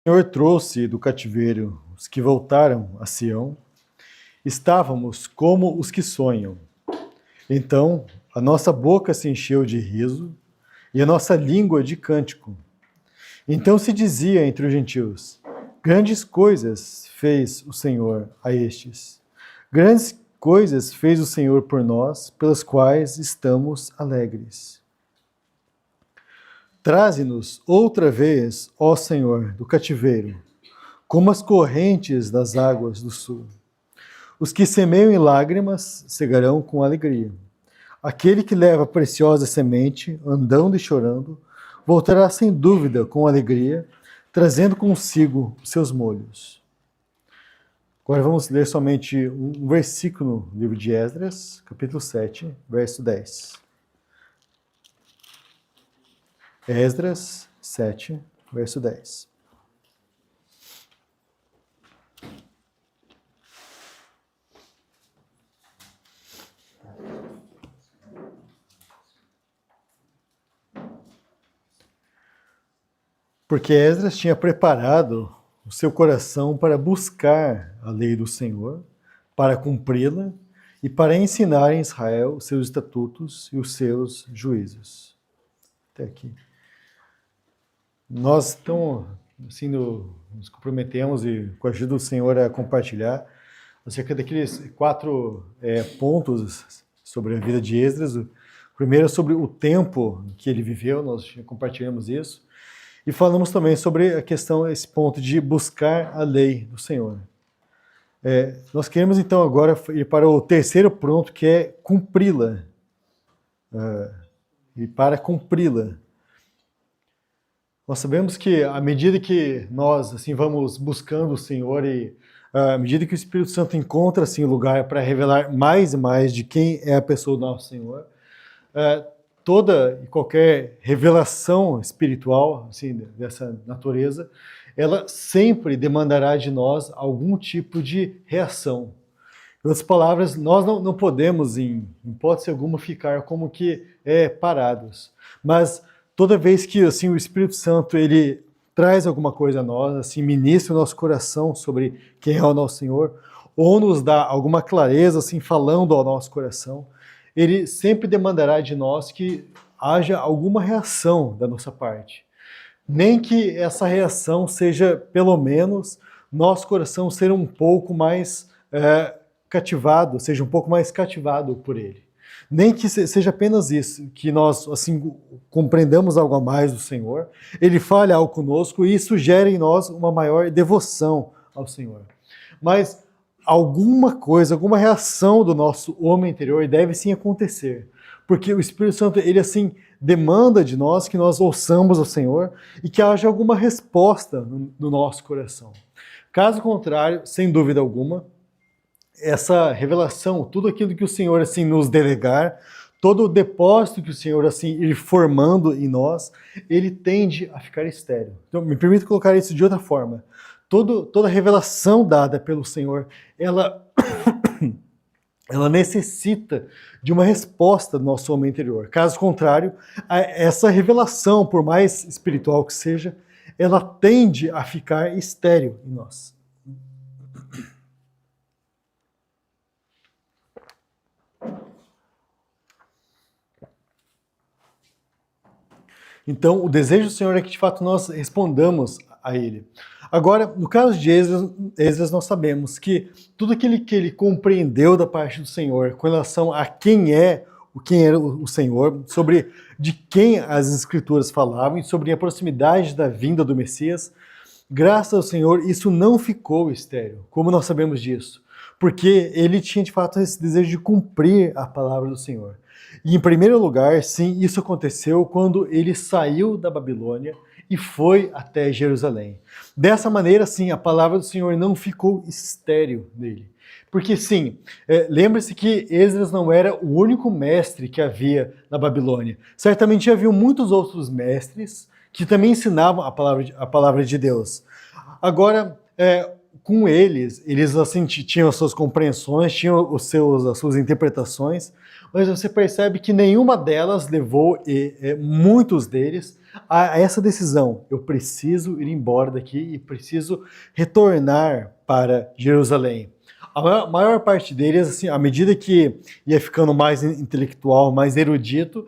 O Senhor trouxe do cativeiro os que voltaram a Sião, estávamos como os que sonham. Então a nossa boca se encheu de riso e a nossa língua de cântico. Então se dizia entre os gentios: grandes coisas fez o Senhor a estes. Grandes coisas fez o Senhor por nós, pelas quais estamos alegres. Traze-nos outra vez, ó Senhor, do cativeiro, como as correntes das águas do sul. Os que semeiam em lágrimas cegarão com alegria. Aquele que leva a preciosa semente, andando e chorando, voltará sem dúvida com alegria, trazendo consigo os seus molhos. Agora vamos ler somente um versículo no livro de Esdras, capítulo 7, verso 10. Esdras 7, verso 10. Porque Esdras tinha preparado o seu coração para buscar a lei do Senhor, para cumpri-la e para ensinar em Israel os seus estatutos e os seus juízos. Até aqui. Nós então, assim, nos comprometemos e com a ajuda do Senhor a compartilhar acerca daqueles 4 pontos sobre a vida de Esdras. O primeiro é sobre o tempo que ele viveu, nós compartilhamos isso. E falamos também sobre a questão, esse ponto de buscar a lei do Senhor. Nós queremos então agora ir para o terceiro ponto, que é cumpri-la. E para cumpri-la. Nós sabemos que à medida que nós assim vamos buscando o Senhor e à medida que o Espírito Santo encontra assim o lugar para revelar mais e mais de quem é a pessoa do nosso Senhor, toda e qualquer revelação espiritual assim dessa natureza, ela sempre demandará de nós algum tipo de reação. Em outras palavras, nós não podemos, em hipótese alguma, ficar como que parados. Mas toda vez que assim o Espírito Santo ele traz alguma coisa a nós, assim ministra o nosso coração sobre quem é o nosso Senhor, ou nos dá alguma clareza assim falando ao nosso coração, ele sempre demandará de nós que haja alguma reação da nossa parte. Nem que essa reação seja, pelo menos, nosso coração ser um pouco mais cativado, seja um pouco mais cativado por ele. Nem que seja apenas isso, que nós assim compreendamos algo a mais do Senhor, ele fale algo conosco e isso gere em nós uma maior devoção ao Senhor. Mas alguma coisa, alguma reação do nosso homem interior deve sim acontecer, porque o Espírito Santo, ele assim demanda de nós que nós ouçamos o Senhor e que haja alguma resposta no nosso coração. Caso contrário, sem dúvida alguma, essa revelação, tudo aquilo que o Senhor assim nos delegar, todo o depósito que o Senhor assim ir formando em nós, ele tende a ficar estéril. Então, me permita colocar isso de outra forma. Toda revelação dada pelo Senhor, ela necessita de uma resposta do nosso homem interior. Caso contrário, essa revelação, por mais espiritual que seja, ela tende a ficar estéril em nós. Então, o desejo do Senhor é que, de fato, nós respondamos a Ele. Agora, no caso de Esdras, nós sabemos que tudo aquilo que ele compreendeu da parte do Senhor com relação a quem era o Senhor, sobre de quem as Escrituras falavam, e sobre a proximidade da vinda do Messias, graças ao Senhor, isso não ficou estéril. Como nós sabemos disso? Porque ele tinha, de fato, esse desejo de cumprir a palavra do Senhor. E, em primeiro lugar, sim, isso aconteceu quando ele saiu da Babilônia e foi até Jerusalém. Dessa maneira, sim, a palavra do Senhor não ficou estéril nele. Porque, sim, lembre-se que Esdras não era o único mestre que havia na Babilônia. Certamente havia muitos outros mestres que também ensinavam a palavra de Deus. Agora, com eles assim tinham as suas compreensões, tinham as suas interpretações, mas você percebe que nenhuma delas levou muitos deles a essa decisão. Eu preciso ir embora daqui e preciso retornar para Jerusalém. A maior parte deles, assim, à medida que ia ficando mais intelectual, mais erudito,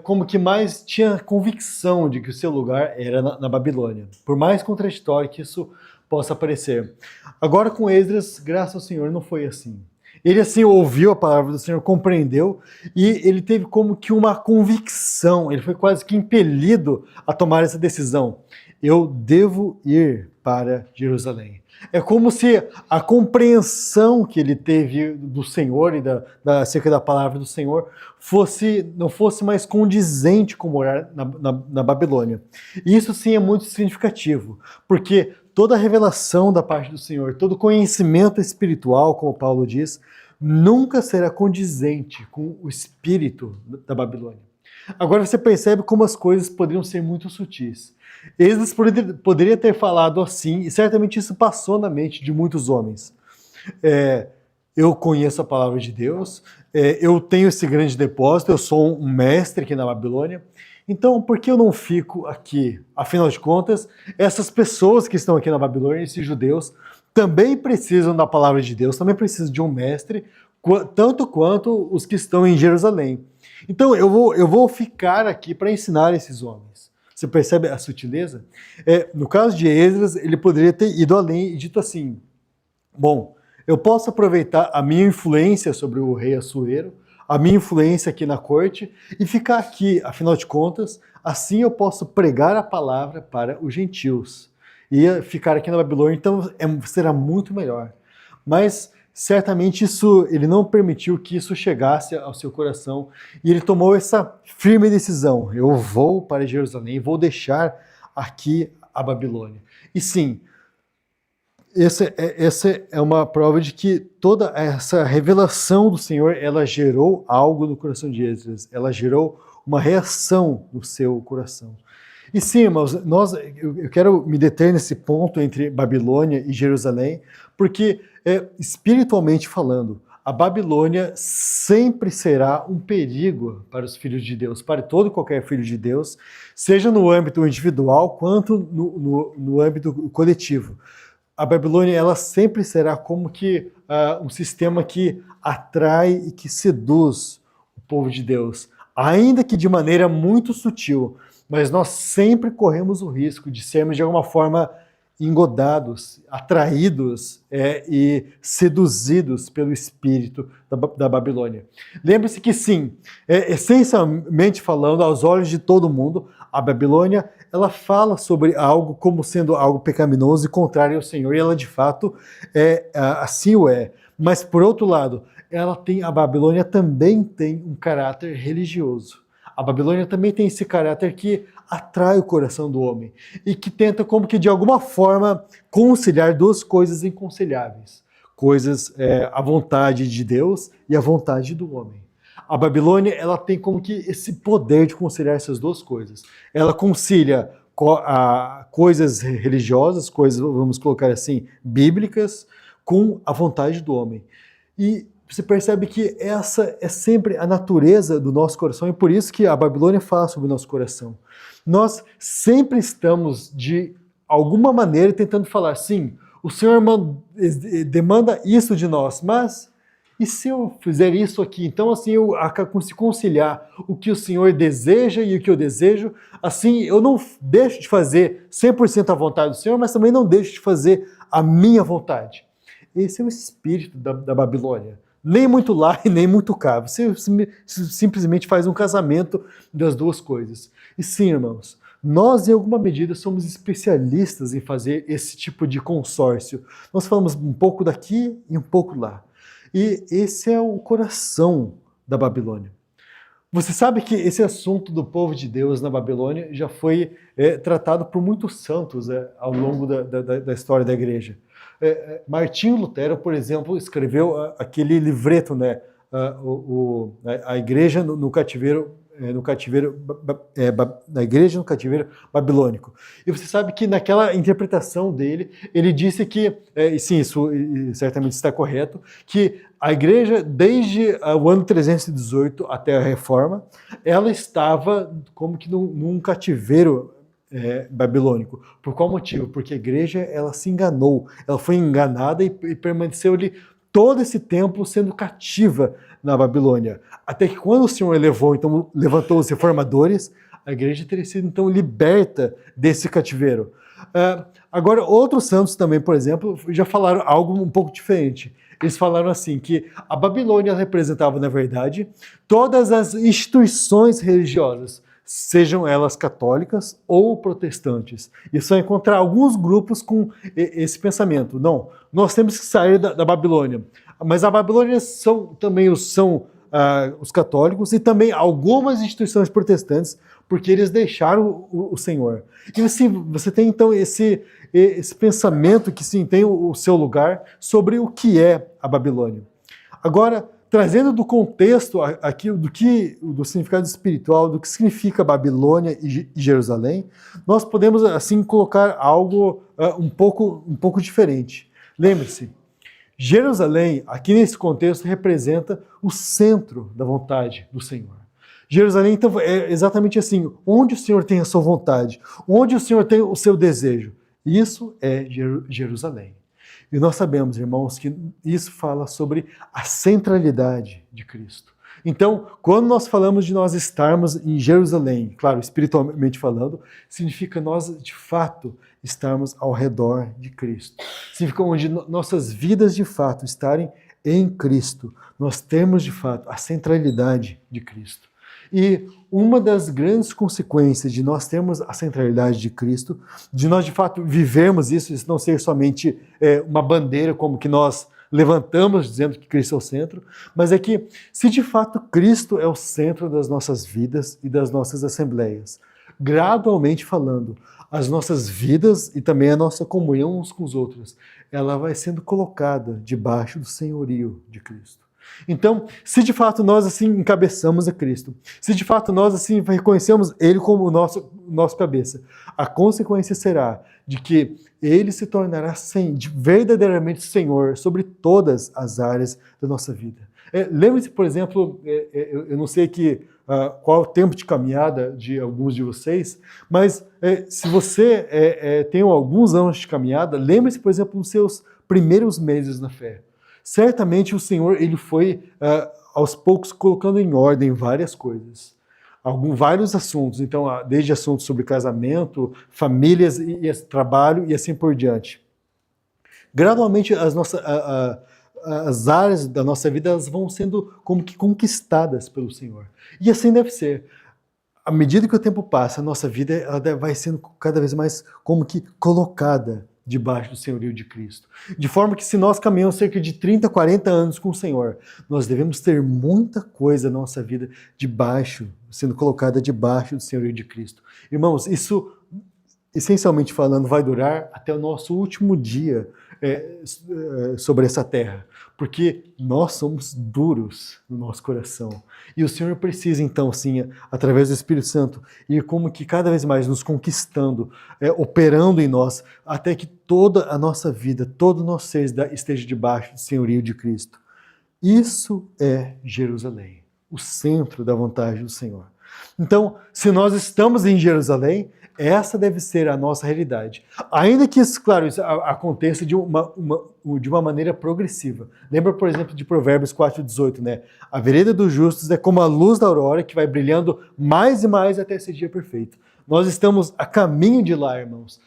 como que mais tinha convicção de que o seu lugar era na Babilônia. Por mais contraditório que isso possa parecer. Agora com Esdras, graças ao Senhor, não foi assim. Ele assim ouviu a palavra do Senhor, compreendeu, e ele teve como que uma convicção, ele foi quase que impelido a tomar essa decisão. Eu devo ir para Jerusalém. É como se a compreensão que ele teve do Senhor e acerca da palavra do Senhor não fosse mais condizente com morar na Babilônia. E isso sim é muito significativo, porque toda a revelação da parte do Senhor, todo conhecimento espiritual, como Paulo diz, nunca será condizente com o espírito da Babilônia. Agora você percebe como as coisas poderiam ser muito sutis. Esdras poderia ter falado assim, e certamente isso passou na mente de muitos homens. Eu conheço a palavra de Deus, eu tenho esse grande depósito, eu sou um mestre aqui na Babilônia, então por que eu não fico aqui? Afinal de contas, essas pessoas que estão aqui na Babilônia, esses judeus, também precisam da palavra de Deus, também precisam de um mestre, tanto quanto os que estão em Jerusalém. Então eu vou ficar aqui para ensinar esses homens. Você percebe a sutileza? No caso de Esdras, ele poderia ter ido além e dito assim, bom, eu posso aproveitar a minha influência sobre o rei Assuero, a minha influência aqui na corte e ficar aqui, afinal de contas, assim eu posso pregar a palavra para os gentios. E ficar aqui na Babilônia, então será muito melhor. Mas certamente ele não permitiu que isso chegasse ao seu coração e ele tomou essa firme decisão. Eu vou para Jerusalém, vou deixar aqui a Babilônia. E sim, essa é uma prova de que toda essa revelação do Senhor, ela gerou algo no coração de Esdras, ela gerou uma reação no seu coração. E sim, irmãos, eu quero me deter nesse ponto entre Babilônia e Jerusalém, porque espiritualmente falando, a Babilônia sempre será um perigo para os filhos de Deus, para todo e qualquer filho de Deus, seja no âmbito individual quanto no âmbito coletivo. A Babilônia, ela sempre será como que um sistema que atrai e que seduz o povo de Deus, ainda que de maneira muito sutil, mas nós sempre corremos o risco de sermos de alguma forma engodados, atraídos e seduzidos pelo espírito da Babilônia. Lembre-se que sim, essencialmente falando, aos olhos de todo mundo, a Babilônia, ela fala sobre algo como sendo algo pecaminoso e contrário ao Senhor, e ela de fato assim o é. Mas por outro lado, a Babilônia também tem um caráter religioso. A Babilônia também tem esse caráter que atrai o coração do homem e que tenta como que de alguma forma conciliar duas coisas inconciliáveis. A vontade de Deus e a vontade do homem. A Babilônia, ela tem como que esse poder de conciliar essas duas coisas. Ela concilia coisas religiosas, coisas, vamos colocar assim, bíblicas, com a vontade do homem. E você percebe que essa é sempre a natureza do nosso coração e por isso que a Babilônia fala sobre o nosso coração. Nós sempre estamos, de alguma maneira, tentando falar, sim, o Senhor demanda isso de nós, mas e se eu fizer isso aqui? Então, assim, eu consigo conciliar o que o Senhor deseja e o que eu desejo. Assim, eu não deixo de fazer 100% a vontade do Senhor, mas também não deixo de fazer a minha vontade. Esse é o espírito da Babilônia. Nem muito lá e nem muito cá. Você simplesmente faz um casamento das duas coisas. E sim, irmãos, nós em alguma medida somos especialistas em fazer esse tipo de consórcio. Nós falamos um pouco daqui e um pouco lá. E esse é o coração da Babilônia. Você sabe que esse assunto do povo de Deus na Babilônia já foi tratado por muitos santos ao longo da história da igreja. Martinho Lutero, por exemplo, escreveu aquele livreto, né, a igreja no cativeiro no cativeiro, na igreja no cativeiro babilônico. E você sabe que naquela interpretação dele, ele disse que, e sim, isso certamente está correto, que a igreja, desde o ano 318 até a Reforma, ela estava como que num cativeiro babilônico. Por qual motivo? Porque a igreja, ela se enganou, ela foi enganada e permaneceu ali todo esse tempo sendo cativa na Babilônia. Até que quando o Senhor então levantou os reformadores, a igreja teria sido então liberta desse cativeiro. Agora, outros santos também, por exemplo, já falaram algo um pouco diferente. Eles falaram assim, que a Babilônia representava, na verdade, todas as instituições religiosas, sejam elas católicas ou protestantes. E só encontrar alguns grupos com esse pensamento. Não, nós temos que sair da Babilônia. Mas a Babilônia também os católicos e também algumas instituições protestantes, porque eles deixaram o Senhor. E assim, você tem então esse pensamento que sim, tem o seu lugar sobre o que é a Babilônia. Agora, trazendo do contexto aqui do significado espiritual, do que significa Babilônia e Jerusalém, nós podemos assim colocar algo um pouco diferente. Lembre-se, Jerusalém, aqui nesse contexto, representa o centro da vontade do Senhor. Jerusalém, então, é exatamente assim, onde o Senhor tem a sua vontade, onde o Senhor tem o seu desejo. Isso é Jerusalém. E nós sabemos, irmãos, que isso fala sobre a centralidade de Cristo. Então, quando nós falamos de nós estarmos em Jerusalém, claro, espiritualmente falando, significa nós, de fato, estarmos ao redor de Cristo. Significa onde nossas vidas, de fato, estarem em Cristo. Nós temos, de fato, a centralidade de Cristo. E uma das grandes consequências de nós termos a centralidade de Cristo, de nós de fato vivermos isso não ser somente uma bandeira como que nós levantamos dizendo que Cristo é o centro, mas é que se de fato Cristo é o centro das nossas vidas e das nossas assembleias, gradualmente falando, as nossas vidas e também a nossa comunhão uns com os outros, ela vai sendo colocada debaixo do senhorio de Cristo. Então, se de fato nós assim encabeçamos a Cristo, se de fato nós assim reconhecemos Ele como o nosso cabeça, a consequência será de que Ele se tornará verdadeiramente Senhor sobre todas as áreas da nossa vida. Lembre-se, por exemplo, eu não sei qual é o tempo de caminhada de alguns de vocês, mas se você tem alguns anos de caminhada, lembre-se, por exemplo, dos seus primeiros meses na fé. Certamente o Senhor ele foi aos poucos colocando em ordem várias coisas, vários assuntos, então desde assuntos sobre casamento, famílias e trabalho e assim por diante. Gradualmente as áreas da nossa vida elas vão sendo como que conquistadas pelo Senhor. E assim deve ser. À medida que o tempo passa, a nossa vida ela vai sendo cada vez mais como que colocada debaixo do senhorio de Cristo. De forma que se nós caminhamos cerca de 30, 40 anos com o Senhor, nós devemos ter muita coisa na nossa vida sendo colocada debaixo do senhorio de Cristo. Irmãos, isso, essencialmente falando, vai durar até o nosso último dia sobre essa terra, porque nós somos duros no nosso coração. E o Senhor precisa, então, assim, através do Espírito Santo, ir como que cada vez mais nos conquistando, operando em nós, até que toda a nossa vida, todo o nosso ser esteja debaixo do senhorio de Cristo. Isso é Jerusalém, o centro da vontade do Senhor. Então, se nós estamos em Jerusalém, essa deve ser a nossa realidade. Ainda que isso, claro, isso aconteça de uma maneira progressiva. Lembra, por exemplo, de Provérbios 4,18, né? A vereda dos justos é como a luz da aurora que vai brilhando mais e mais até esse dia perfeito. Nós estamos a caminho de lá, irmãos.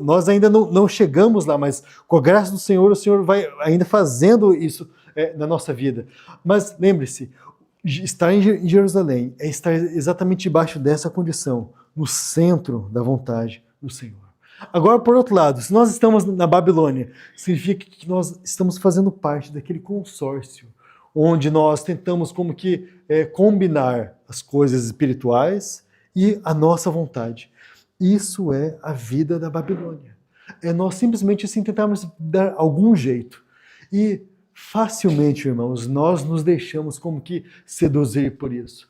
Nós ainda não chegamos lá, mas com a graça do Senhor, o Senhor vai ainda fazendo isso na nossa vida. Mas lembre-se, estar em Jerusalém é estar exatamente debaixo dessa condição, no centro da vontade do Senhor. Agora, por outro lado, se nós estamos na Babilônia, significa que nós estamos fazendo parte daquele consórcio, onde nós tentamos como que combinar as coisas espirituais e a nossa vontade. Isso é a vida da Babilônia. É nós simplesmente assim tentarmos dar algum jeito. E facilmente, irmãos, nós nos deixamos como que seduzir por isso.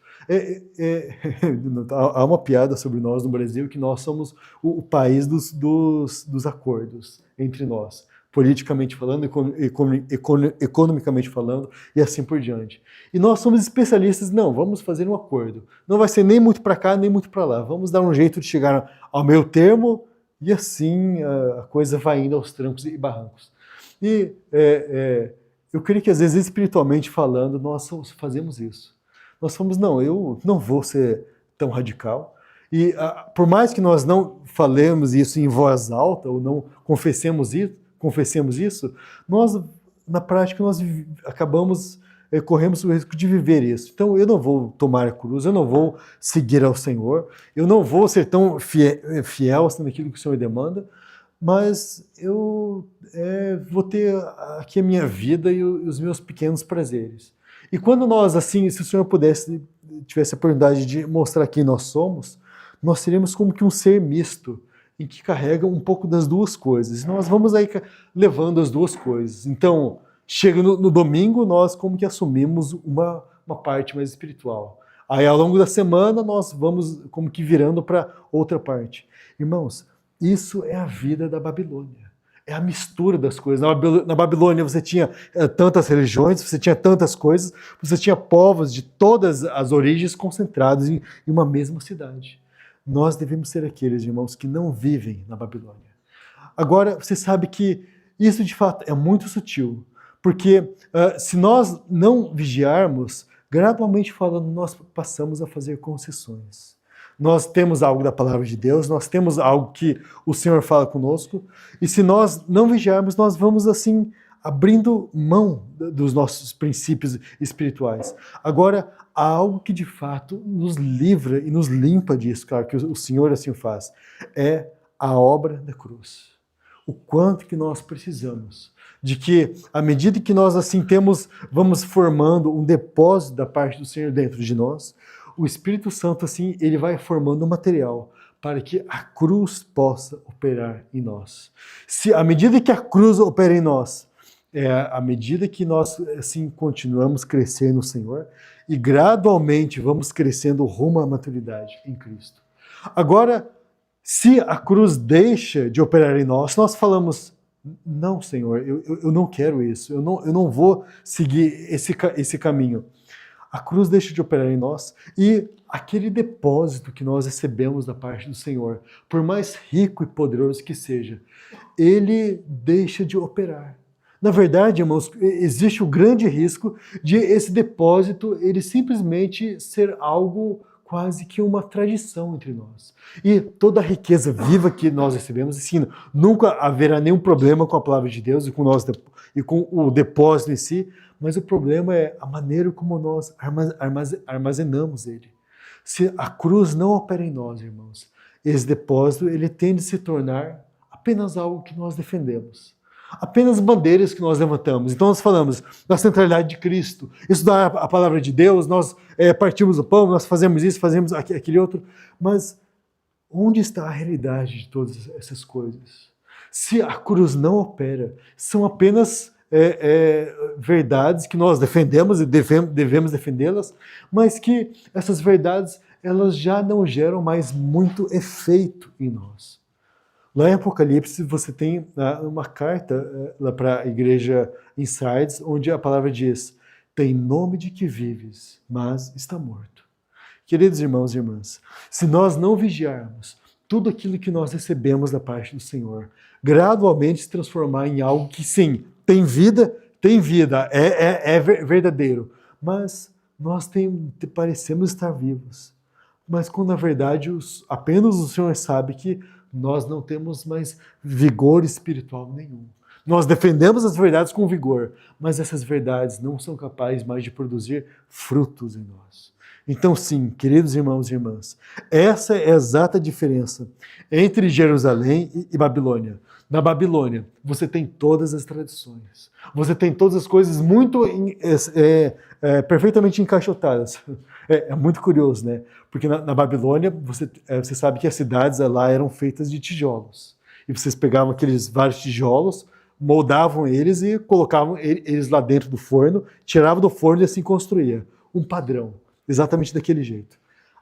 Há uma piada sobre nós no Brasil que nós somos o país dos acordos entre nós, politicamente falando, economicamente falando e assim por diante. E nós somos especialistas, não, vamos fazer um acordo. Não vai ser nem muito para cá, nem muito para lá. Vamos dar um jeito de chegar ao meio termo e assim a coisa vai indo aos trancos e barrancos. E eu creio que às vezes espiritualmente falando nós fazemos isso. Nós falamos, não, eu não vou ser tão radical. E por mais que nós não falemos isso em voz alta ou não confessemos isso, nós, na prática, nós corremos o risco de viver isso. Então, eu não vou tomar a cruz, eu não vou seguir ao Senhor, eu não vou ser tão fiel assim, naquilo que o Senhor demanda, mas eu vou ter aqui a minha vida e os meus pequenos prazeres. E quando nós, assim, se o Senhor tivesse a oportunidade de mostrar quem nós somos, nós seríamos como que um ser misto, em que carrega um pouco das duas coisas. E nós vamos aí levando as duas coisas. Então, chega no domingo, nós como que assumimos uma parte mais espiritual. Aí, ao longo da semana, nós vamos como que virando para outra parte. Irmãos, isso é a vida da Babilônia. É a mistura das coisas. Na Babilônia você tinha tantas religiões, você tinha tantas coisas, você tinha povos de todas as origens concentrados em uma mesma cidade. Nós devemos ser aqueles, irmãos, que não vivem na Babilônia. Agora, você sabe que isso de fato é muito sutil, porque se nós não vigiarmos, gradualmente falando, nós passamos a fazer concessões. Nós temos algo da palavra de Deus, nós temos algo que o Senhor fala conosco, e se nós não vigiarmos, nós vamos assim abrindo mão dos nossos princípios espirituais. Agora, há algo que de fato nos livra e nos limpa disso, claro, que o Senhor assim faz, é a obra da cruz. O quanto que nós precisamos de que, à medida que nós assim vamos formando um depósito da parte do Senhor dentro de nós, o Espírito Santo, assim, ele vai formando um material para que a cruz possa operar em nós. Se à medida que a cruz opera em nós, à medida que nós, assim, continuamos crescendo no Senhor e gradualmente vamos crescendo rumo à maturidade em Cristo. Agora, se a cruz deixa de operar em nós, nós falamos, não, Senhor, eu não quero isso, eu não vou seguir esse caminho. A cruz deixa de operar em nós e aquele depósito que nós recebemos da parte do Senhor, por mais rico e poderoso que seja, ele deixa de operar. Na verdade, irmãos, existe o grande risco de esse depósito ele simplesmente ser algo quase que uma tradição entre nós. E toda a riqueza viva que nós recebemos, assim, nunca haverá nenhum problema com a palavra de Deus e com o depósito em si, mas o problema é a maneira como nós armazenamos ele. Se a cruz não opera em nós, irmãos, esse depósito ele tende a se tornar apenas algo que nós defendemos. Apenas bandeiras que nós levantamos. Então nós falamos da centralidade de Cristo, estudar a palavra de Deus, nós partimos o pão, nós fazemos isso, fazemos aquele outro, mas onde está a realidade de todas essas coisas? Se a cruz não opera, são apenas verdades que nós defendemos e devemos defendê-las, mas que essas verdades elas já não geram mais muito efeito em nós. Lá em Apocalipse você tem uma carta lá para a igreja em Sardes, onde a palavra diz, tem nome de que vives, mas está morto. Queridos irmãos e irmãs, se nós não vigiarmos tudo aquilo que nós recebemos da parte do Senhor, gradualmente se transformar em algo que sim, tem vida, é verdadeiro, mas nós parecemos estar vivos. Mas quando na verdade apenas o Senhor sabe que nós não temos mais vigor espiritual nenhum. Nós defendemos as verdades com vigor, mas essas verdades não são capazes mais de produzir frutos em nós. Então sim, queridos irmãos e irmãs, essa é a exata diferença entre Jerusalém e Babilônia. Na Babilônia, você tem todas as tradições, você tem todas as coisas muito perfeitamente encaixotadas. É muito curioso, né? Porque na Babilônia, você sabe que as cidades lá eram feitas de tijolos. E vocês pegavam aqueles vários tijolos, moldavam eles e colocavam eles lá dentro do forno, tiravam do forno e assim construía um padrão. exatamente daquele jeito.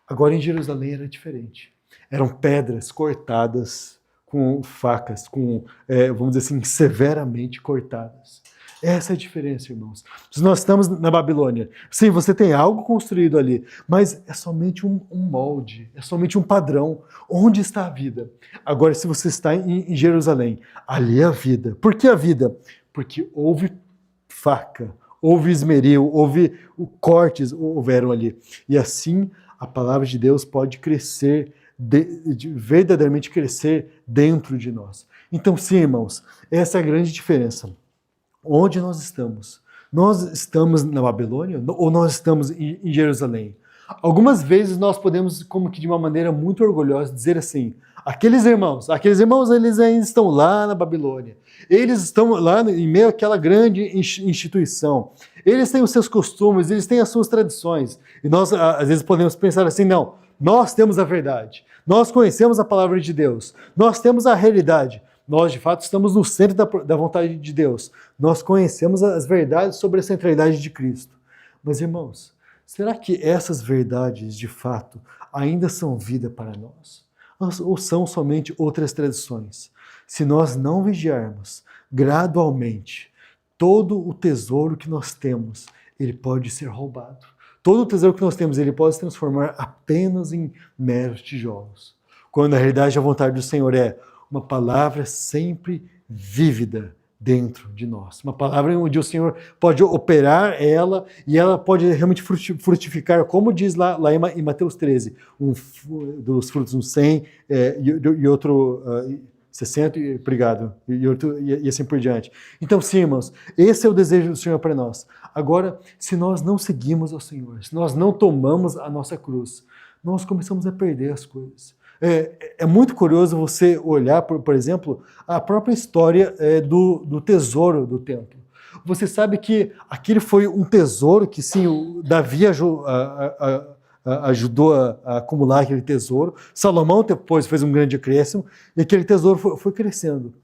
Agora em Jerusalém era diferente. Eram pedras cortadas com facas, vamos dizer assim, severamente cortadas. Essa é a diferença, irmãos. Se nós estamos na Babilônia, sim, você tem algo construído ali, mas é somente um molde, é somente um padrão. Onde está a vida? Agora, se você está em Jerusalém, ali é a vida. Por que a vida? Porque houve faca, houve esmeril, houve cortes, houveram ali. E assim, a palavra de Deus pode crescer, verdadeiramente crescer dentro de nós. Então, sim, irmãos, essa é a grande diferença. Onde nós estamos? Nós estamos na Babilônia ou nós estamos em Jerusalém? Algumas vezes nós podemos, como que de uma maneira muito orgulhosa, dizer assim, aqueles irmãos, eles ainda estão lá na Babilônia. Eles estão lá em meio àquela grande instituição. Eles têm os seus costumes, eles têm as suas tradições. E nós, às vezes, podemos pensar assim, não, nós temos a verdade. Nós conhecemos a palavra de Deus. Nós temos a realidade. Nós, de fato, estamos no centro da vontade de Deus. Nós conhecemos as verdades sobre a centralidade de Cristo. Mas, irmãos, será que essas verdades, de fato, ainda são vida para nós? Ou são somente outras tradições? Se nós não vigiarmos gradualmente, todo o tesouro que nós temos, ele pode ser roubado. Todo o tesouro que nós temos, ele pode se transformar apenas em meros tijolos. Quando, na realidade, a vontade do Senhor é uma palavra sempre vívida dentro de nós. Uma palavra onde o Senhor pode operar ela e ela pode realmente frutificar, como diz lá em Mateus 13, dos frutos 100 e outro 60, obrigado, e assim por diante. Então, sim, irmãos, esse é o desejo do Senhor para nós. Agora, se nós não seguimos ao Senhor, se nós não tomamos a nossa cruz, nós começamos a perder as coisas. É muito curioso você olhar, por exemplo, a própria história do tesouro do templo. Você sabe que aquele foi um tesouro que, sim, o Davi ajudou a acumular aquele tesouro. Salomão depois fez um grande acréscimo e aquele tesouro foi crescendo.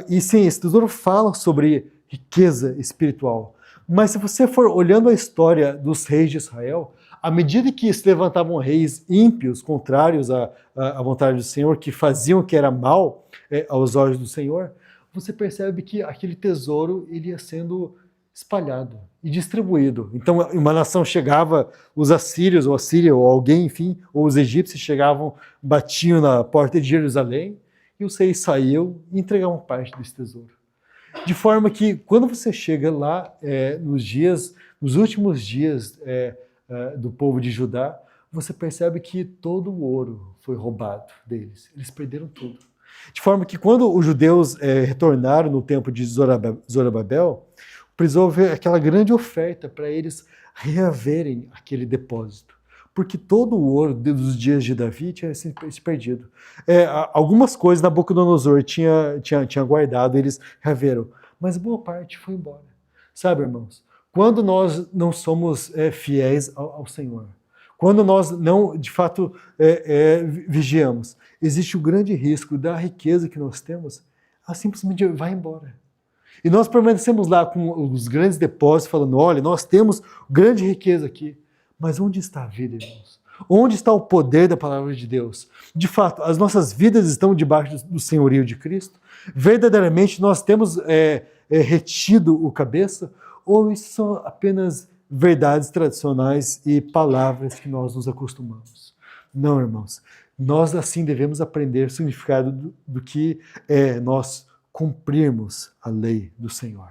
E sim, esse tesouro fala sobre riqueza espiritual. Mas se você for olhando a história dos reis de Israel, à medida que se levantavam reis ímpios, contrários à vontade do Senhor, que faziam o que era mal aos olhos do Senhor, você percebe que aquele tesouro ele ia sendo espalhado e distribuído. Então, uma nação chegava, os assírios, ou Assíria, ou alguém, enfim, ou os egípcios chegavam, batiam na porta de Jerusalém, e os reis saíam e entregavam parte desse tesouro. De forma que, quando você chega lá, nos últimos dias do povo de Judá, você percebe que todo o ouro foi roubado deles. Eles perderam tudo. De forma que quando os judeus retornaram no tempo de Zorobabel, precisou haver aquela grande oferta para eles reaverem aquele depósito. Porque todo o ouro dos dias de Davi tinha se perdido. Algumas coisas Nabucodonosor tinha guardado, eles reaveram. Mas boa parte foi embora. Sabe, irmãos? Quando nós não somos fiéis ao Senhor, quando nós não, de fato, vigiamos, existe o grande risco da riqueza que nós temos, ela simplesmente vai embora. E nós permanecemos lá com os grandes depósitos, falando, olha, nós temos grande riqueza aqui. Mas onde está a vida, irmãos? Onde está o poder da palavra de Deus? De fato, as nossas vidas estão debaixo do senhorio de Cristo? Verdadeiramente nós temos retido o cabeça? Ou isso são apenas verdades tradicionais e palavras que nós nos acostumamos? Não, irmãos. Nós assim devemos aprender o significado do que é nós cumprirmos a lei do Senhor.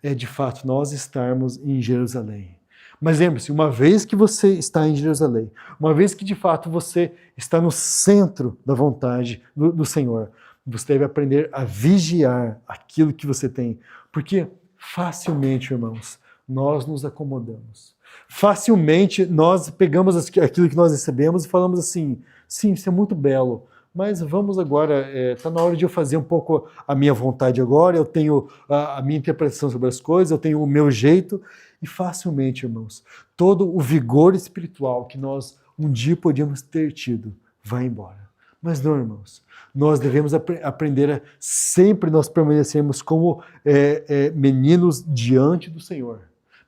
É de fato nós estarmos em Jerusalém. Mas lembre-se, uma vez que você está em Jerusalém, uma vez que de fato você está no centro da vontade do Senhor, você deve aprender a vigiar aquilo que você tem. Porque facilmente, irmãos, nós nos acomodamos. Facilmente nós pegamos aquilo que nós recebemos e falamos assim, sim, isso é muito belo, mas vamos agora, está na hora de eu fazer um pouco a minha vontade agora, eu tenho a minha interpretação sobre as coisas, eu tenho o meu jeito, e facilmente, irmãos, todo o vigor espiritual que nós um dia podíamos ter tido vai embora. Mas não, irmãos, nós devemos aprender a sempre nós permanecermos como meninos diante do Senhor.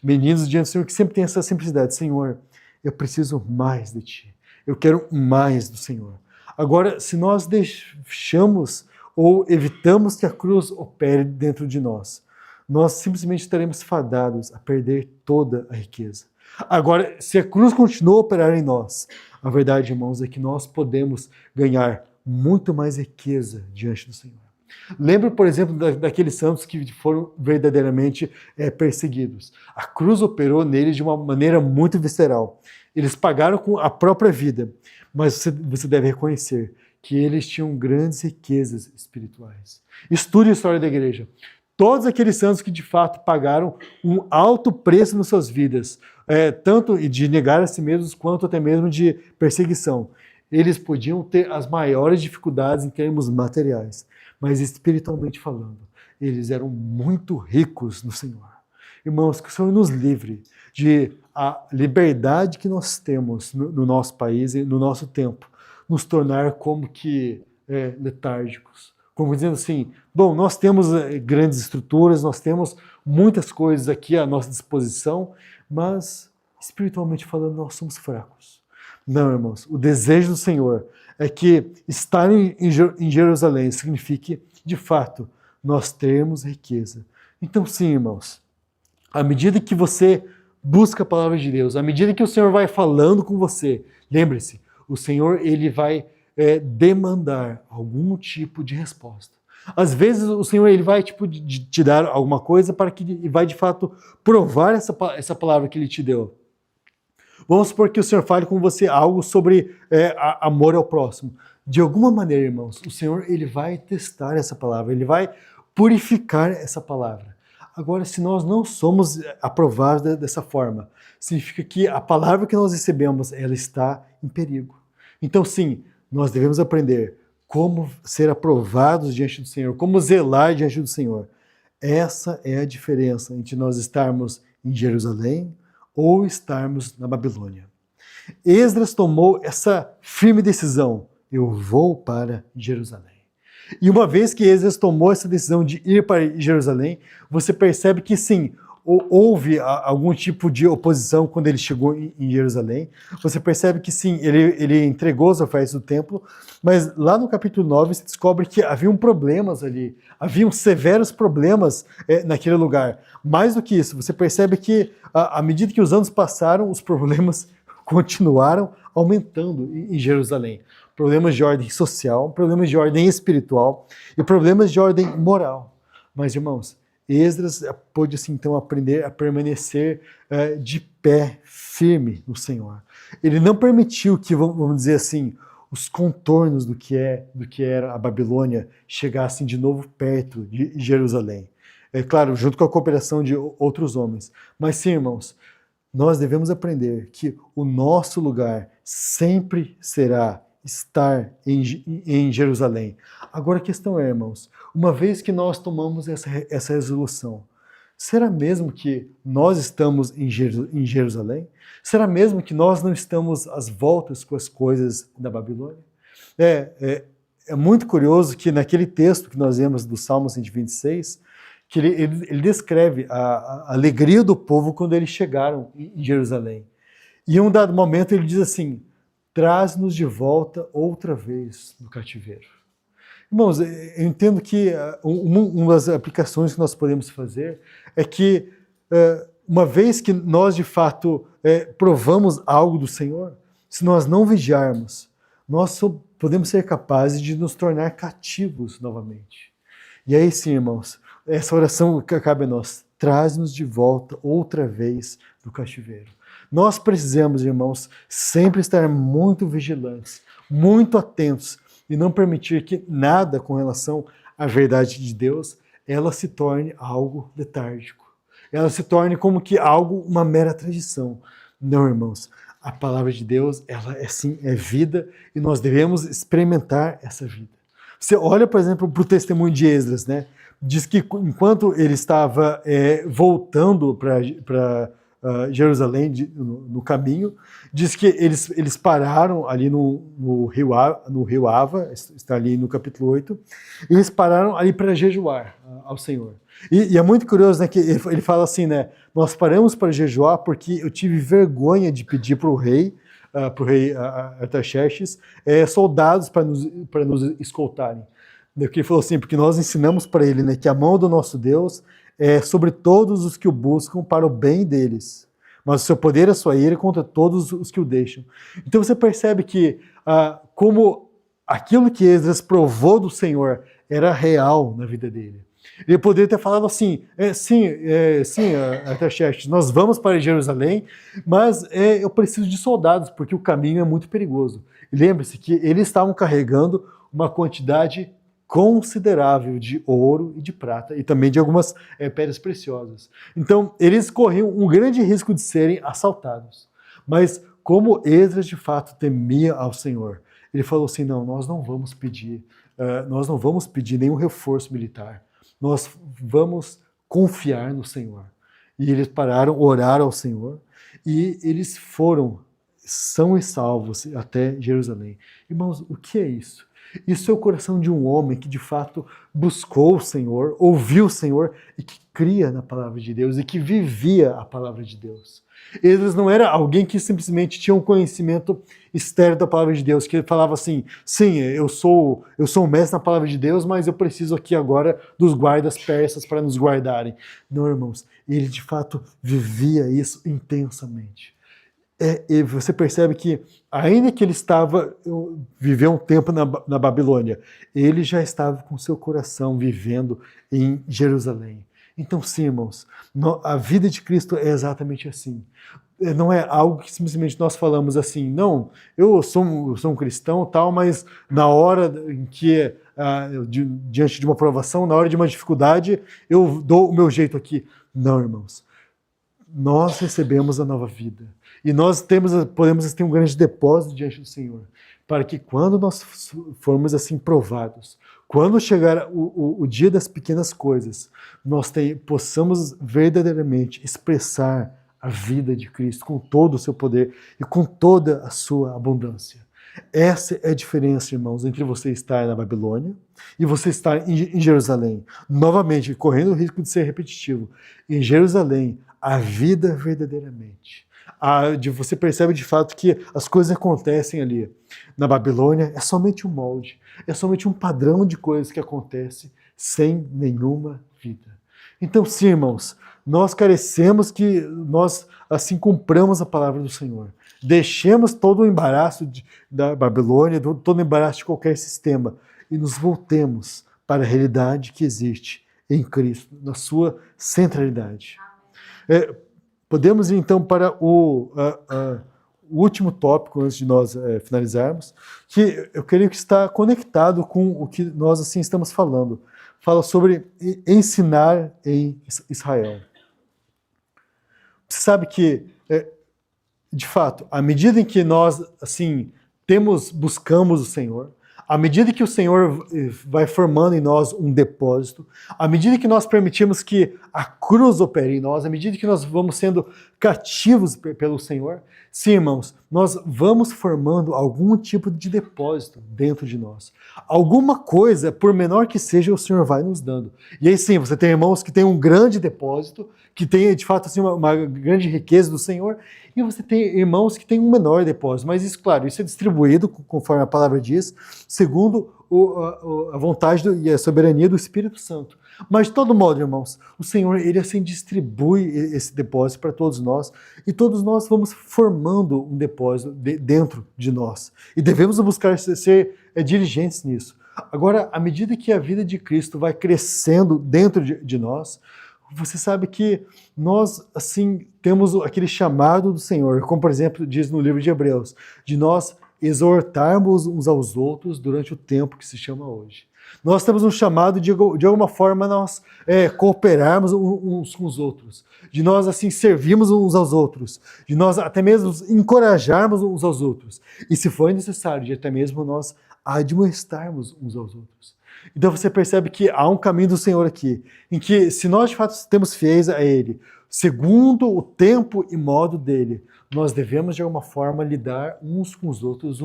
Meninos diante do Senhor que sempre tem essa simplicidade. Senhor, eu preciso mais de Ti. Eu quero mais do Senhor. Agora, se nós deixamos ou evitamos que a cruz opere dentro de nós, nós simplesmente estaremos fadados a perder toda a riqueza. Agora, se a cruz continua a operar em nós, a verdade, irmãos, é que nós podemos ganhar muito mais riqueza diante do Senhor. Lembra, por exemplo, daqueles santos que foram verdadeiramente perseguidos. A cruz operou neles de uma maneira muito visceral. Eles pagaram com a própria vida, mas você deve reconhecer que eles tinham grandes riquezas espirituais. Estude a história da igreja. Todos aqueles santos que de fato pagaram um alto preço nas suas vidas, tanto de negar a si mesmos quanto até mesmo de perseguição. Eles podiam ter as maiores dificuldades em termos materiais, mas espiritualmente falando, eles eram muito ricos no Senhor. Irmãos, que o Senhor nos livre de a liberdade que nós temos no nosso país e no nosso tempo, nos tornar como que letárgicos. Como dizendo assim, bom, nós temos grandes estruturas, nós temos muitas coisas aqui à nossa disposição, mas espiritualmente falando nós somos fracos. Não, irmãos, o desejo do Senhor é que estar em Jerusalém signifique, de fato, nós termos riqueza. Então sim, irmãos, à medida que você busca a palavra de Deus, à medida que o Senhor vai falando com você, lembre-se, o Senhor ele vai demandar algum tipo de resposta. Às vezes o Senhor ele vai te dar alguma coisa para que ele vai de fato provar essa palavra que ele te deu. Vamos supor que o Senhor fale com você algo sobre amor ao próximo. De alguma maneira, irmãos, o Senhor ele vai testar essa palavra, ele vai purificar essa palavra. Agora, se nós não somos aprovados dessa forma, significa que a palavra que nós recebemos, ela está em perigo. Então, sim, nós devemos aprender como ser aprovados diante do Senhor, como zelar diante do Senhor. Essa é a diferença entre nós estarmos em Jerusalém ou estarmos na Babilônia. Esdras tomou essa firme decisão, eu vou para Jerusalém. E uma vez que Esdras tomou essa decisão de ir para Jerusalém, você percebe que sim, houve algum tipo de oposição quando ele chegou em Jerusalém. Você percebe que sim, ele entregou as ofertas do templo, mas lá no capítulo 9 você descobre que haviam problemas ali, haviam severos problemas naquele lugar. Mais do que isso, você percebe que à medida que os anos passaram, os problemas continuaram aumentando em Jerusalém. Problemas de ordem social, problemas de ordem espiritual e problemas de ordem moral. Mas, irmãos, Esdras pôde assim, então aprender a permanecer de pé, firme no Senhor. Ele não permitiu que, vamos dizer assim, os contornos do que era a Babilônia chegassem de novo perto de Jerusalém. É claro, junto com a cooperação de outros homens. Mas sim, irmãos, nós devemos aprender que o nosso lugar sempre será estar em Jerusalém. Agora a questão é, irmãos, uma vez que nós tomamos essa resolução, será mesmo que nós estamos em Jerusalém? Será mesmo que nós não estamos às voltas com as coisas da Babilônia? É muito curioso que naquele texto que nós vemos do Salmo 126, que ele descreve a alegria do povo quando eles chegaram em Jerusalém. E em um dado momento ele diz assim, traz-nos de volta outra vez do cativeiro. Irmãos, eu entendo que uma das aplicações que nós podemos fazer é que, uma vez que nós de fato provamos algo do Senhor, se nós não vigiarmos, nós podemos ser capazes de nos tornar cativos novamente. E aí sim, irmãos, essa oração que cabe a nós, traz-nos de volta outra vez do cativeiro. Nós precisamos, irmãos, sempre estar muito vigilantes, muito atentos e não permitir que nada com relação à verdade de Deus, ela se torne algo letárgico. Ela se torne como que algo, uma mera tradição. Não, irmãos, a palavra de Deus, ela é vida e nós devemos experimentar essa vida. Você olha, por exemplo, para o testemunho de Esdras, né? Diz que enquanto ele estava voltando para Jerusalém no caminho. Diz que eles pararam ali no rio Ava, está ali no capítulo 8, e eles pararam ali para jejuar ao Senhor. E é muito curioso, né, que ele fala assim, né, nós paramos para jejuar porque eu tive vergonha de pedir para o rei Artaxerxes, soldados para nos escoltarem. Porque ele falou assim, porque nós ensinamos para ele, né, que a mão do nosso Deus é sobre todos os que o buscam para o bem deles, mas o seu poder é a sua ira contra todos os que o deixam. Então você percebe que como aquilo que Esdras provou do Senhor era real na vida dele. Ele poderia ter falado assim, sim, Artaxerxes, nós vamos para Jerusalém, mas eu preciso de soldados, porque o caminho é muito perigoso. E lembre-se que eles estavam carregando uma quantidade considerável de ouro e de prata, e também de algumas pedras preciosas. Então, eles corriam um grande risco de serem assaltados. Mas como Esdras de fato temia ao Senhor, ele falou assim, não, nós não vamos pedir nenhum reforço militar. Nós vamos confiar no Senhor. E eles pararam, oraram ao Senhor, e eles foram são e salvos até Jerusalém. Irmãos, o que é isso? Isso é o coração de um homem que de fato buscou o Senhor, ouviu o Senhor e que cria na palavra de Deus e que vivia a palavra de Deus. Eles não era alguém que simplesmente tinha um conhecimento externo da palavra de Deus, que ele falava assim, sim, eu sou um mestre na palavra de Deus, mas eu preciso aqui agora dos guardas persas para nos guardarem. Não, irmãos, ele de fato vivia isso intensamente. E você percebe que, ainda que ele viveu um tempo na Babilônia, ele já estava com seu coração vivendo em Jerusalém. Então, sim, irmãos, a vida de Cristo é exatamente assim. Não é algo que simplesmente nós falamos assim, não, eu sou um cristão tal, mas na hora em que, diante de uma provação, na hora de uma dificuldade, eu dou o meu jeito aqui. Não, irmãos. Nós recebemos a nova vida. E nós podemos ter um grande depósito diante do Senhor, para que quando nós formos assim provados, quando chegar o dia das pequenas coisas, nós possamos verdadeiramente expressar a vida de Cristo com todo o seu poder e com toda a sua abundância. Essa é a diferença, irmãos, entre você estar na Babilônia e você estar em Jerusalém. Novamente, correndo o risco de ser repetitivo, em Jerusalém, a vida verdadeiramente. Você percebe de fato que as coisas acontecem ali. Na Babilônia é somente um molde, é somente um padrão de coisas que acontece sem nenhuma vida. Então, sim, irmãos, nós carecemos que nós assim cumpramos a palavra do Senhor. Deixemos todo o embaraço da Babilônia, todo o embaraço de qualquer sistema e nos voltemos para a realidade que existe em Cristo, na sua centralidade. Podemos ir então para o último tópico, antes de nós finalizarmos, que eu creio que está conectado com o que nós assim estamos falando. Fala sobre ensinar em Israel. Você sabe que, de fato, à medida em que nós assim buscamos o Senhor, à medida que o Senhor vai formando em nós um depósito, à medida que nós permitimos que a cruz opere em nós, à medida que nós vamos sendo cativos pelo Senhor, sim, irmãos, nós vamos formando algum tipo de depósito dentro de nós. Alguma coisa, por menor que seja, o Senhor vai nos dando. E aí sim, você tem irmãos que têm um grande depósito, que têm de fato assim, uma grande riqueza do Senhor, e você tem irmãos que têm um menor depósito. Mas isso, claro, isso é distribuído, conforme a palavra diz, segundo a vontade e a soberania do Espírito Santo. Mas de todo modo, irmãos, o Senhor, Ele assim distribui esse depósito para todos nós, e todos nós vamos formando um depósito dentro de nós. E devemos buscar ser diligentes nisso. Agora, à medida que a vida de Cristo vai crescendo dentro de nós, você sabe que nós, assim, temos aquele chamado do Senhor, como por exemplo diz no livro de Hebreus, de nós exortarmos uns aos outros durante o tempo que se chama hoje. Nós temos um chamado de alguma forma nós cooperarmos uns com os outros, de nós assim servirmos uns aos outros, de nós até mesmo encorajarmos uns aos outros, e se for necessário, de até mesmo nós admoestarmos uns aos outros. Então você percebe que há um caminho do Senhor aqui, em que se nós de fato temos fiéis a Ele, segundo o tempo e modo dele, nós devemos de alguma forma lidar uns com os outros,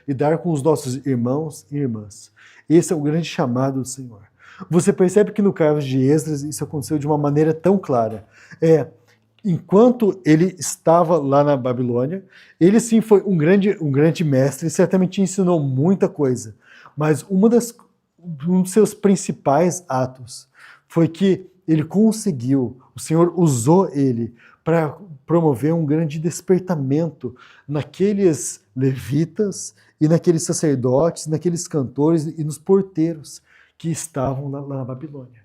lidar com os nossos irmãos e irmãs. Esse é o grande chamado do Senhor. Você percebe que no caso de Esdras isso aconteceu de uma maneira tão clara. Enquanto ele estava lá na Babilônia, ele sim foi um grande mestre, certamente ensinou muita coisa, mas um dos seus principais atos foi que ele conseguiu, o Senhor usou ele para promover um grande despertamento naqueles levitas e naqueles sacerdotes, naqueles cantores e nos porteiros que estavam lá na Babilônia.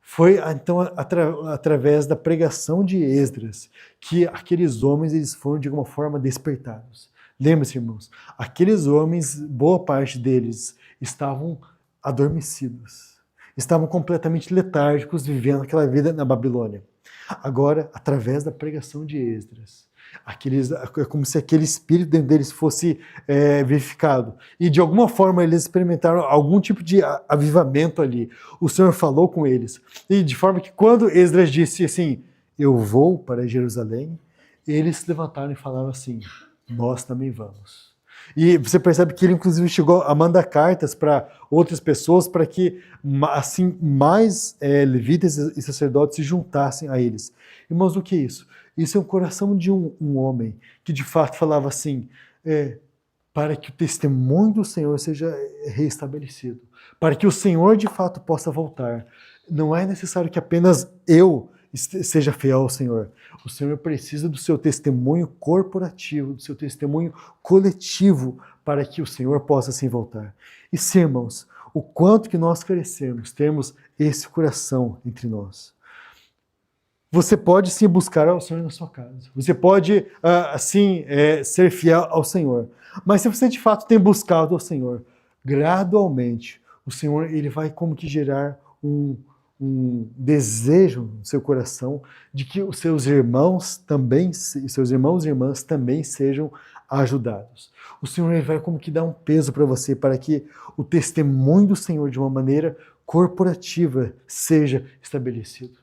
Foi então através da pregação de Esdras que aqueles homens eles foram de alguma forma despertados. Lembre-se, irmãos, aqueles homens, boa parte deles, estavam adormecidos, estavam completamente letárgicos, vivendo aquela vida na Babilônia. Agora, através da pregação de Esdras, é como se aquele espírito dentro deles fosse vivificado. E de alguma forma eles experimentaram algum tipo de avivamento ali. O Senhor falou com eles. E de forma que quando Esdras disse assim, eu vou para Jerusalém, eles se levantaram e falaram assim, nós também vamos. E você percebe que ele inclusive chegou a mandar cartas para outras pessoas para que assim mais levitas e sacerdotes se juntassem a eles. Irmãos, o que é isso? Isso é o coração de um homem que de fato falava assim, para que o testemunho do Senhor seja reestabelecido, para que o Senhor de fato possa voltar. Não é necessário que apenas eu seja fiel ao Senhor. O Senhor precisa do seu testemunho corporativo, do seu testemunho coletivo, para que o Senhor possa assim voltar. E sim, irmãos, o quanto que nós carecemos, termos esse coração entre nós. Você pode sim buscar ao Senhor na sua casa. Você pode, assim, ser fiel ao Senhor. Mas se você de fato tem buscado ao Senhor, gradualmente, o Senhor ele vai como que gerar um desejo no seu coração de que os seus irmãos e irmãs também sejam ajudados. O Senhor ele vai como que dar um peso para você, para que o testemunho do Senhor de uma maneira corporativa seja estabelecido.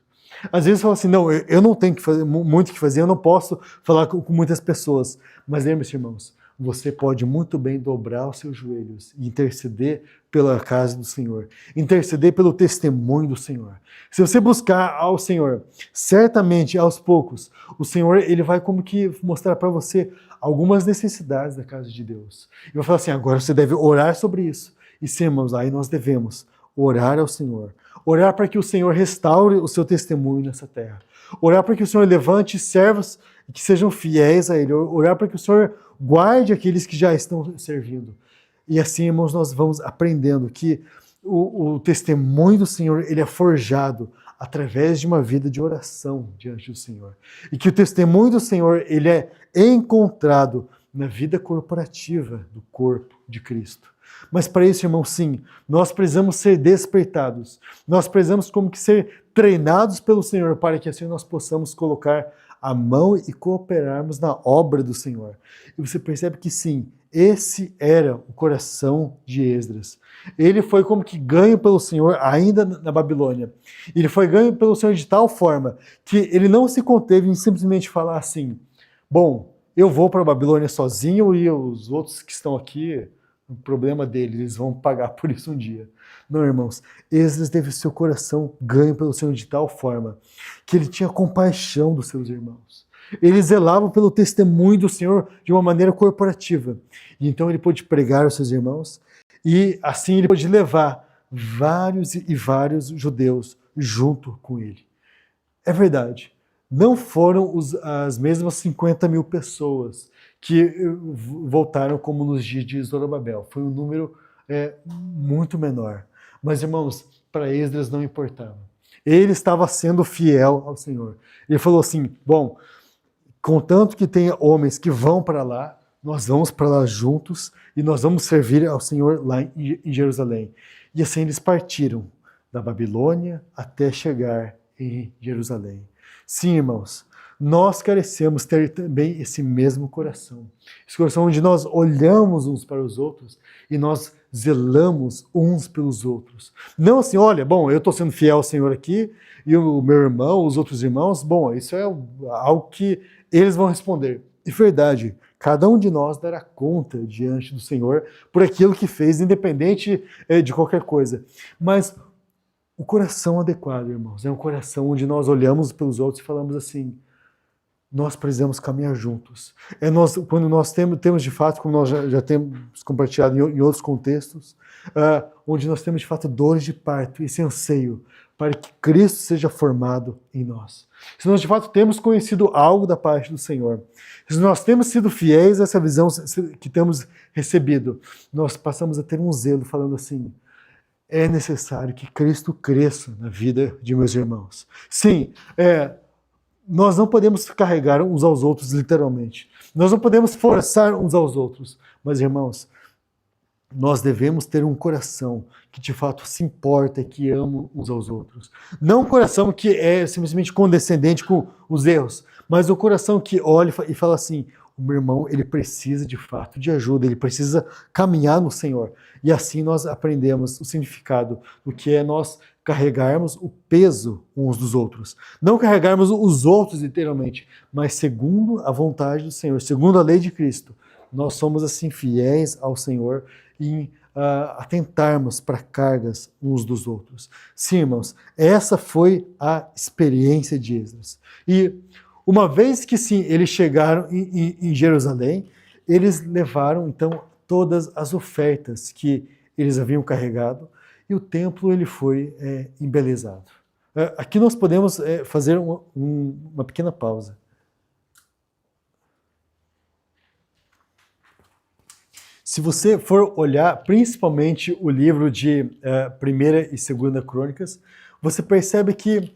Às vezes fala assim, não, eu não tenho muito o que fazer, eu não posso falar com muitas pessoas. Mas lembre-se, irmãos, você pode muito bem dobrar os seus joelhos e interceder pela casa do Senhor, interceder pelo testemunho do Senhor. Se você buscar ao Senhor, certamente, aos poucos, o Senhor ele vai como que mostrar para você algumas necessidades da casa de Deus. E vai falar assim, agora você deve orar sobre isso. E sim, irmãos, aí nós devemos orar ao Senhor. Orar para que o Senhor restaure o seu testemunho nessa terra. Orar para que o Senhor levante servos que sejam fiéis a Ele. Orar para que o Senhor guarde aqueles que já estão servindo. E assim, irmãos, nós vamos aprendendo que o testemunho do Senhor ele é forjado através de uma vida de oração diante do Senhor. E que o testemunho do Senhor ele é encontrado na vida corporativa do corpo de Cristo. Mas para isso, irmão, sim, nós precisamos ser despertados. Nós precisamos como que ser treinados pelo Senhor para que assim nós possamos colocar a mão e cooperarmos na obra do Senhor. E você percebe que sim, esse era o coração de Esdras. Ele foi como que ganho pelo Senhor ainda na Babilônia. Ele foi ganho pelo Senhor de tal forma que ele não se conteve em simplesmente falar assim, bom, eu vou para a Babilônia sozinho e os outros que estão aqui, o problema deles, eles vão pagar por isso um dia. Não, irmãos, Esdras teve seu coração ganho pelo Senhor de tal forma que ele tinha compaixão dos seus irmãos. Ele zelava pelo testemunho do Senhor de uma maneira corporativa. E então ele pôde pregar aos seus irmãos e assim ele pôde levar vários e vários judeus junto com ele. É verdade, não foram as mesmas 50 mil pessoas que voltaram como nos dias de Zorobabel. Foi um número muito menor. Mas, irmãos, para Esdras não importava. Ele estava sendo fiel ao Senhor. Ele falou assim, bom, contanto que tenha homens que vão para lá, nós vamos para lá juntos e nós vamos servir ao Senhor lá em Jerusalém. E assim eles partiram da Babilônia até chegar em Jerusalém. Sim, irmãos, nós carecemos ter também esse mesmo coração. Esse coração onde nós olhamos uns para os outros e nós zelamos uns pelos outros. Não assim, olha, bom, eu estou sendo fiel ao Senhor aqui, e o meu irmão, os outros irmãos, bom, isso é algo que eles vão responder. E verdade, cada um de nós dará conta diante do Senhor por aquilo que fez, independente de qualquer coisa. Mas o coração adequado, irmãos, é um coração onde nós olhamos pelos outros e falamos assim, nós precisamos caminhar juntos. Quando nós temos de fato, como nós já temos compartilhado em outros contextos, onde nós temos de fato dores de parto, esse anseio para que Cristo seja formado em nós. Se nós de fato temos conhecido algo da parte do Senhor, se nós temos sido fiéis a essa visão que temos recebido, nós passamos a ter um zelo falando assim, é necessário que Cristo cresça na vida de meus irmãos. Sim, nós não podemos carregar uns aos outros literalmente. Nós não podemos forçar uns aos outros. Mas, irmãos, nós devemos ter um coração que de fato se importa e que ama uns aos outros. Não um coração que é simplesmente condescendente com os erros, mas um coração que olha e fala assim, o meu irmão, ele precisa de fato de ajuda, ele precisa caminhar no Senhor. E assim nós aprendemos o significado do que é nós carregarmos o peso uns dos outros. Não carregarmos os outros literalmente, mas segundo a vontade do Senhor, segundo a lei de Cristo. Nós somos assim fiéis ao Senhor em atentarmos para cargas uns dos outros. Sim, irmãos, essa foi a experiência de Esdras. E uma vez que sim, eles chegaram em Jerusalém, eles levaram então todas as ofertas que eles haviam carregado e o templo ele foi embelezado. Aqui nós podemos fazer uma pequena pausa. Se você for olhar principalmente o livro de 1ª e 2ª Crônicas, você percebe que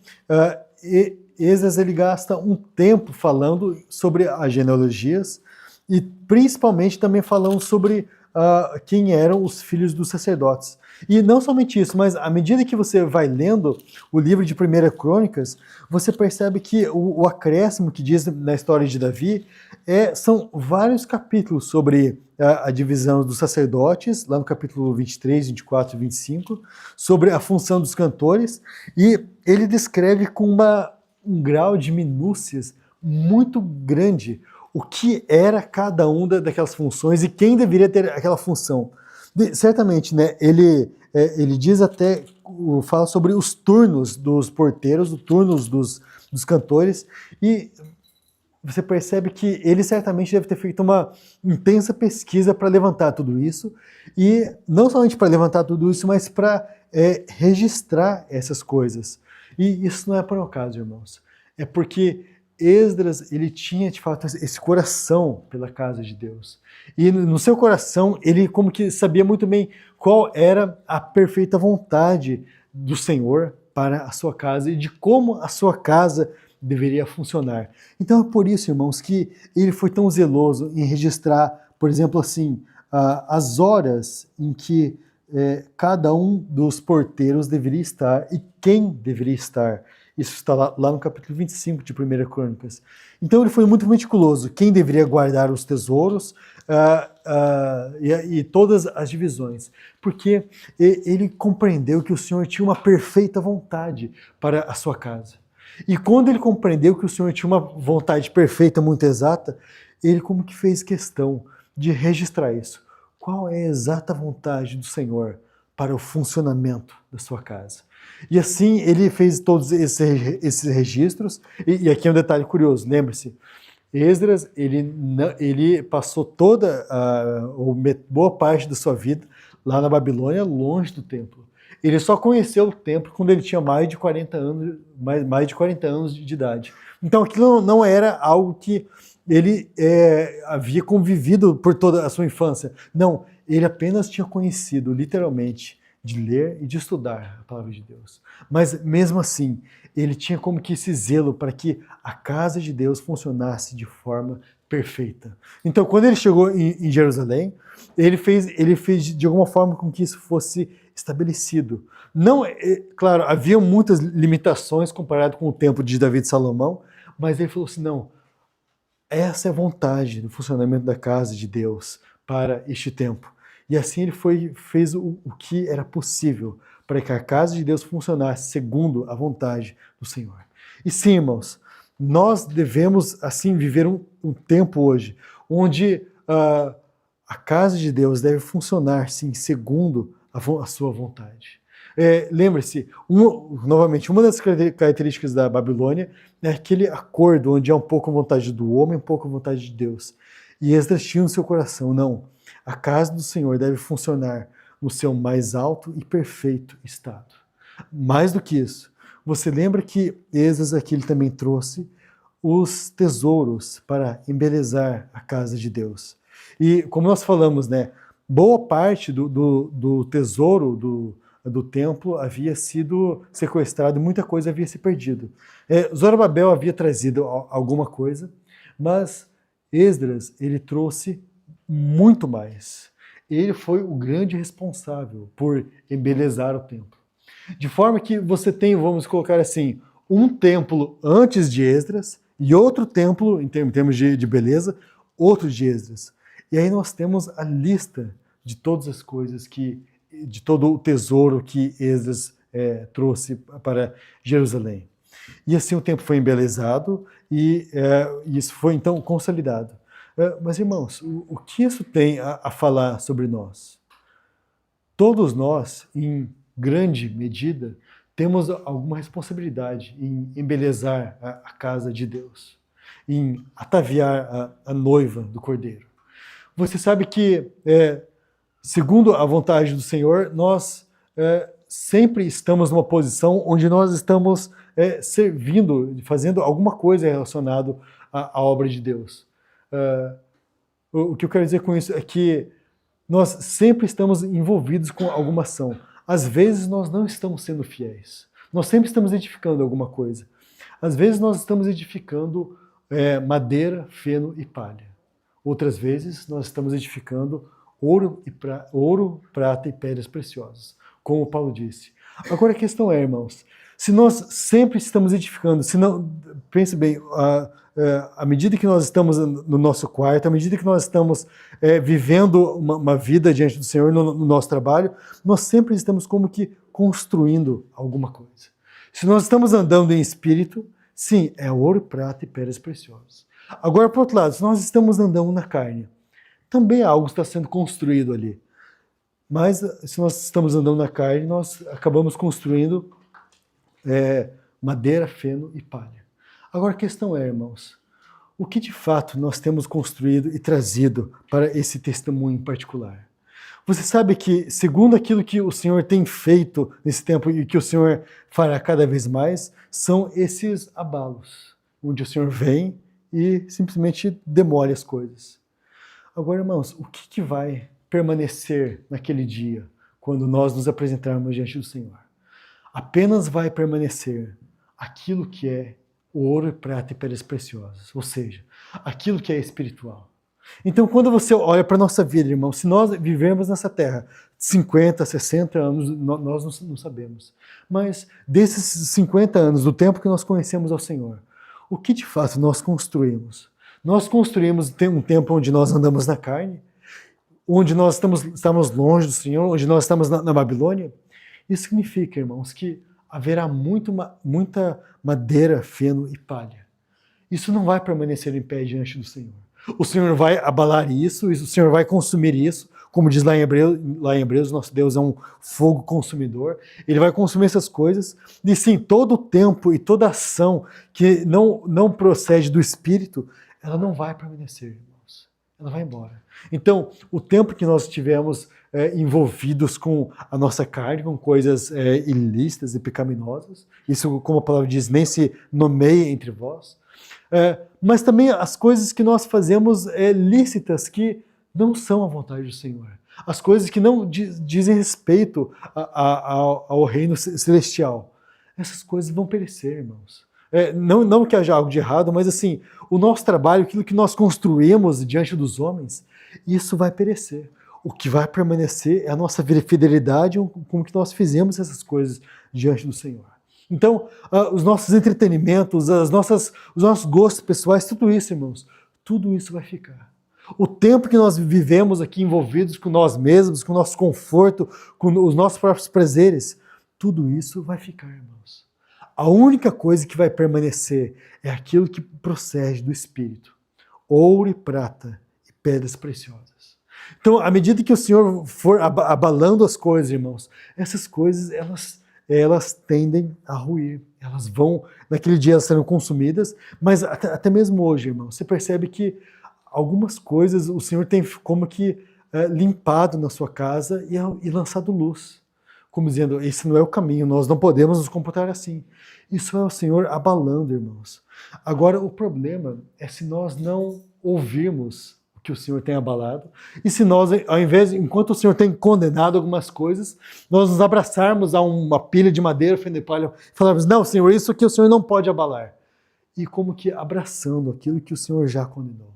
Esdras ele gasta um tempo falando sobre as genealogias e principalmente também falando sobre quem eram os filhos dos sacerdotes. E não somente isso, mas à medida que você vai lendo o livro de 1ª Crônicas, você percebe que o acréscimo que diz na história de Davi são vários capítulos sobre a divisão dos sacerdotes, lá no capítulo 23, 24 e 25, sobre a função dos cantores, e ele descreve com um grau de minúcias muito grande o que era cada uma daquelas funções e quem deveria ter aquela função. Certamente, né, ele diz até, fala sobre os turnos dos porteiros, os turnos dos cantores, e você percebe que ele certamente deve ter feito uma intensa pesquisa para levantar tudo isso, e não somente para levantar tudo isso, mas para registrar essas coisas. E isso não é por um acaso, irmãos. É porque Esdras, ele tinha de fato esse coração pela casa de Deus. E no seu coração, ele como que sabia muito bem qual era a perfeita vontade do Senhor para a sua casa e de como a sua casa deveria funcionar. Então é por isso, irmãos, que ele foi tão zeloso em registrar, por exemplo, assim, as horas em que cada um dos porteiros deveria estar e quem deveria estar. Isso está lá no capítulo 25 de 1ª Crônicas. Então ele foi muito meticuloso. Quem deveria guardar os tesouros e todas as divisões. Porque ele compreendeu que o Senhor tinha uma perfeita vontade para a sua casa. E quando ele compreendeu que o Senhor tinha uma vontade perfeita, muito exata, ele como que fez questão de registrar isso. Qual é a exata vontade do Senhor para o funcionamento da sua casa? E assim ele fez todos esses registros, e aqui é um detalhe curioso, lembre-se, Esdras, ele passou boa parte da sua vida lá na Babilônia, longe do templo. Ele só conheceu o templo quando ele tinha mais de 40 anos de idade. Então aquilo não era algo que ele havia convivido por toda a sua infância. Não, ele apenas tinha conhecido, literalmente, de ler e de estudar a palavra de Deus. Mas mesmo assim, ele tinha como que esse zelo para que a casa de Deus funcionasse de forma perfeita. Então, quando ele chegou em Jerusalém, ele fez de alguma forma com que isso fosse estabelecido. Não, claro, havia muitas limitações comparado com o templo de Davi e de Salomão, mas ele falou assim, não, essa é a vontade do funcionamento da casa de Deus para este tempo. E assim ele fez o que era possível para que a casa de Deus funcionasse segundo a vontade do Senhor. E sim, irmãos, nós devemos assim viver um tempo hoje onde a casa de Deus deve funcionar sim segundo a sua vontade. Lembre-se, novamente, uma das características da Babilônia é aquele acordo onde é um pouco a vontade do homem, um pouco a vontade de Deus. E Esdras tinha no seu coração, não, a casa do Senhor deve funcionar no seu mais alto e perfeito estado. Mais do que isso, você lembra que Esdras aqui ele também trouxe os tesouros para embelezar a casa de Deus. E como nós falamos, né, boa parte do tesouro do templo havia sido sequestrado, muita coisa havia se perdido. Zorobabel havia trazido alguma coisa, mas Esdras, ele trouxe muito mais. Ele foi o grande responsável por embelezar o templo. De forma que você tem, vamos colocar assim, um templo antes de Esdras e outro templo, em termos de beleza, outro de Esdras. E aí nós temos a lista de todas as coisas de todo o tesouro que Esdras trouxe para Jerusalém. E assim o templo foi embelezado e isso foi então consolidado. Mas irmãos, o que isso tem a falar sobre nós? Todos nós, em grande medida, temos alguma responsabilidade em embelezar a casa de Deus, em ataviar a noiva do Cordeiro. Você sabe que, segundo a vontade do Senhor, nós sempre estamos numa posição onde nós estamos servindo, fazendo alguma coisa relacionada à obra de Deus. O que eu quero dizer com isso é que nós sempre estamos envolvidos com alguma ação. Às vezes nós não estamos sendo fiéis. Nós sempre estamos edificando alguma coisa. Às vezes nós estamos edificando madeira, feno e palha. Outras vezes nós estamos edificando ouro, prata e pedras preciosas, como Paulo disse. Agora a questão é, irmãos, se nós sempre estamos edificando, se não, pense bem, à medida que nós estamos no nosso quarto, à medida que nós estamos vivendo uma vida diante do Senhor no nosso trabalho, nós sempre estamos como que construindo alguma coisa. Se nós estamos andando em espírito, sim, é ouro, prata e pedras preciosas. Agora, por outro lado, se nós estamos andando na carne, também algo está sendo construído ali. Mas se nós estamos andando na carne, nós acabamos construindo madeira, feno e palha. Agora a questão é, irmãos, o que de fato nós temos construído e trazido para esse testemunho em particular? Você sabe que, segundo aquilo que o Senhor tem feito nesse tempo e que o Senhor fará cada vez mais, são esses abalos, onde o Senhor vem e simplesmente demole as coisas. Agora, irmãos, o que vai permanecer naquele dia, quando nós nos apresentarmos diante do Senhor? Apenas vai permanecer aquilo que é o ouro, prata e pedras preciosas, ou seja, aquilo que é espiritual. Então, quando você olha para a nossa vida, irmão, se nós vivemos nessa terra 50, 60 anos, nós não sabemos. Mas desses 50 anos, do tempo que nós conhecemos ao Senhor, o que de fato nós construímos? Nós construímos um tempo onde nós andamos na carne, onde nós estamos longe do Senhor, onde nós estamos na Babilônia. Isso significa, irmãos, que haverá muita madeira, feno e palha. Isso não vai permanecer em pé diante do Senhor. O Senhor vai abalar isso, o Senhor vai consumir isso, como diz lá em Hebreus, nosso Deus é um fogo consumidor, Ele vai consumir essas coisas, e sim, todo o tempo e toda ação que não procede do Espírito, ela não vai permanecer, irmãos, ela vai embora. Então, o tempo que nós estivemos envolvidos com a nossa carne, com coisas ilícitas e pecaminosas, isso, como a palavra diz, nem se nomeia entre vós, mas também as coisas que nós fazemos lícitas, que não são a vontade do Senhor. As coisas que não dizem respeito ao reino celestial. Essas coisas vão perecer, irmãos. Não que haja algo de errado, mas assim, o nosso trabalho, aquilo que nós construímos diante dos homens, isso vai perecer. O que vai permanecer é a nossa fidelidade com que nós fizemos essas coisas diante do Senhor. Então, os nossos entretenimentos, os nossos gostos pessoais, tudo isso, irmãos, tudo isso vai ficar. O tempo que nós vivemos aqui envolvidos com nós mesmos, com o nosso conforto, com os nossos próprios prazeres, tudo isso vai ficar, irmãos. A única coisa que vai permanecer é aquilo que procede do Espírito. Ouro e prata e pedras preciosas. Então, à medida que o Senhor for abalando as coisas, irmãos, essas coisas, elas tendem a ruir. Elas vão, naquele dia elas serão consumidas, mas até mesmo hoje, irmão, você percebe que algumas coisas o Senhor tem como que limpado na sua casa e lançado luz. Como dizendo, esse não é o caminho, nós não podemos nos comportar assim. Isso é o Senhor abalando, irmãos. Agora, o problema é se nós não ouvirmos o que o Senhor tem abalado, e se nós, ao invés, enquanto o Senhor tem condenado algumas coisas, nós nos abraçarmos a uma pilha de madeira, feno de palha, e falarmos, não, Senhor, isso aqui o Senhor não pode abalar. E como que abraçando aquilo que o Senhor já condenou.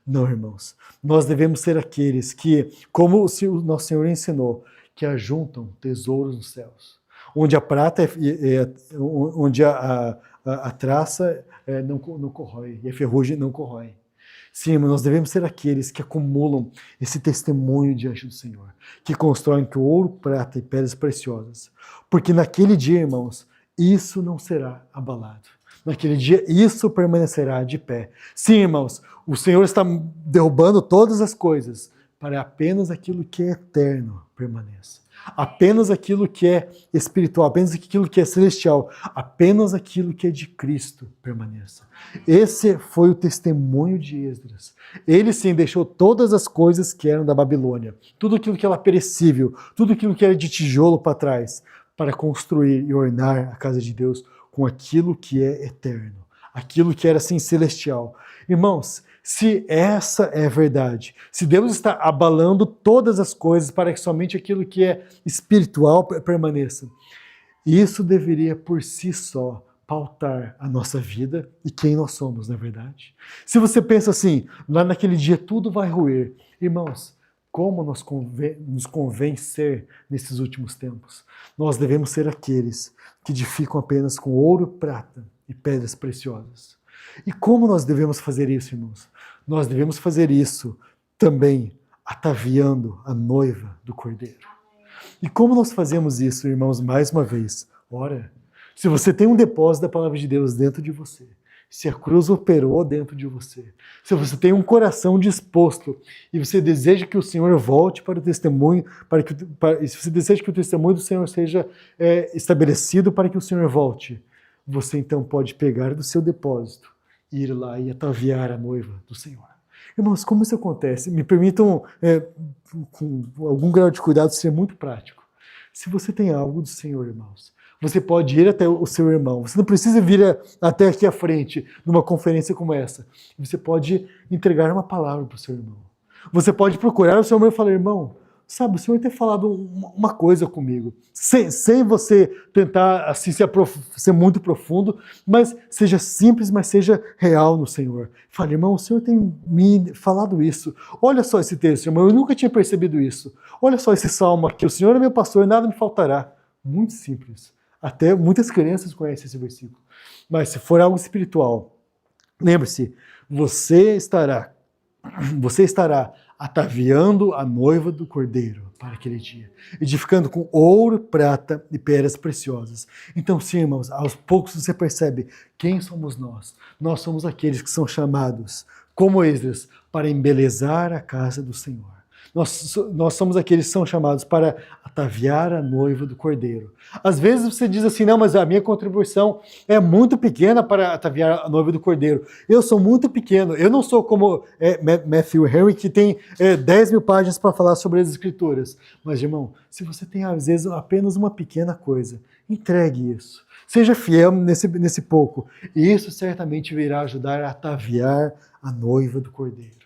Não, irmãos, nós devemos ser aqueles que, como o nosso Senhor ensinou, que ajuntam tesouros nos céus, onde a prata, onde a traça não corrói, e a ferrugem não corrói. Sim, mas nós devemos ser aqueles que acumulam esse testemunho diante do Senhor, que constroem com ouro, prata e pedras preciosas. Porque naquele dia, irmãos, isso não será abalado. Naquele dia, isso permanecerá de pé. Sim, irmãos, o Senhor está derrubando todas as coisas para apenas aquilo que é eterno permaneça. Apenas aquilo que é espiritual, apenas aquilo que é celestial, apenas aquilo que é de Cristo permaneça. Esse foi o testemunho de Esdras. Ele sim deixou todas as coisas que eram da Babilônia, tudo aquilo que era perecível, tudo aquilo que era de tijolo para trás, para construir e ornar a casa de Deus com aquilo que é eterno, aquilo que era assim celestial. Irmãos, se essa é a verdade, se Deus está abalando todas as coisas para que somente aquilo que é espiritual permaneça, isso deveria por si só pautar a nossa vida e quem nós somos, na verdade. Se você pensa assim, lá naquele dia tudo vai ruir, irmãos, como nos convém ser nesses últimos tempos? Nós devemos ser aqueles que edificam apenas com ouro, prata e pedras preciosas. E como nós devemos fazer isso, irmãos? Nós devemos fazer isso também ataviando a noiva do Cordeiro. E como nós fazemos isso, irmãos, mais uma vez? Ora, se você tem um depósito da palavra de Deus dentro de você, se a cruz operou dentro de você, se você tem um coração disposto e você deseja que o Senhor volte para o testemunho, se você deseja que o testemunho do Senhor seja estabelecido para que o Senhor volte, você então pode pegar do seu depósito e ir lá e ataviar a noiva do Senhor. Irmãos, como isso acontece? Me permitam, com algum grau de cuidado, ser muito prático. Se você tem algo do Senhor, irmãos, você pode ir até o seu irmão. Você não precisa vir até aqui à frente, numa conferência como essa. Você pode entregar uma palavra para o seu irmão. Você pode procurar o seu irmão e falar, irmão, sabe, o Senhor tem falado uma coisa comigo, sem você tentar assim, ser muito profundo, mas seja simples, mas seja real no Senhor. Fale, irmão, o Senhor tem me falado isso. Olha só esse texto, irmão, eu nunca tinha percebido isso. Olha só esse salmo aqui, o Senhor é meu pastor, nada me faltará. Muito simples. Até muitas crianças conhecem esse versículo. Mas se for algo espiritual, lembre-se, você estará ataviando a noiva do Cordeiro para aquele dia, edificando com ouro, prata e pedras preciosas. Então, sim, irmãos, aos poucos você percebe quem somos nós. Nós somos aqueles que são chamados, como Esdras, para embelezar a casa do Senhor. Nós somos aqueles que são chamados para ataviar a noiva do Cordeiro. Às vezes você diz assim, não, mas a minha contribuição é muito pequena para ataviar a noiva do Cordeiro. Eu sou muito pequeno, eu não sou como Matthew Henry, que tem 10 mil páginas para falar sobre as Escrituras. Mas, irmão, se você tem às vezes apenas uma pequena coisa, entregue isso. Seja fiel nesse pouco. E isso certamente virá ajudar a ataviar a noiva do Cordeiro.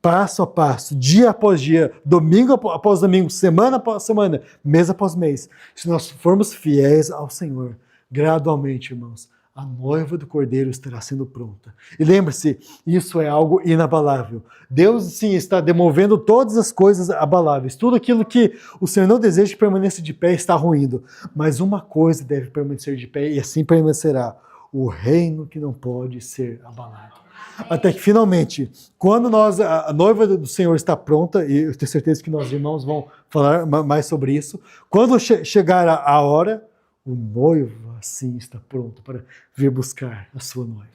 Passo a passo, dia após dia, domingo após domingo, semana após semana, mês após mês. Se nós formos fiéis ao Senhor, gradualmente, irmãos, a noiva do Cordeiro estará sendo pronta. E lembre-se, isso é algo inabalável. Deus, sim, está demovendo todas as coisas abaláveis. Tudo aquilo que o Senhor não deseja que permaneça de pé está ruindo. Mas uma coisa deve permanecer de pé e assim permanecerá: o reino que não pode ser abalado. Até que finalmente, quando a noiva do Senhor está pronta, e eu tenho certeza que nossos irmãos vão falar mais sobre isso, quando chegar a hora, o noivo assim está pronto para vir buscar a sua noiva.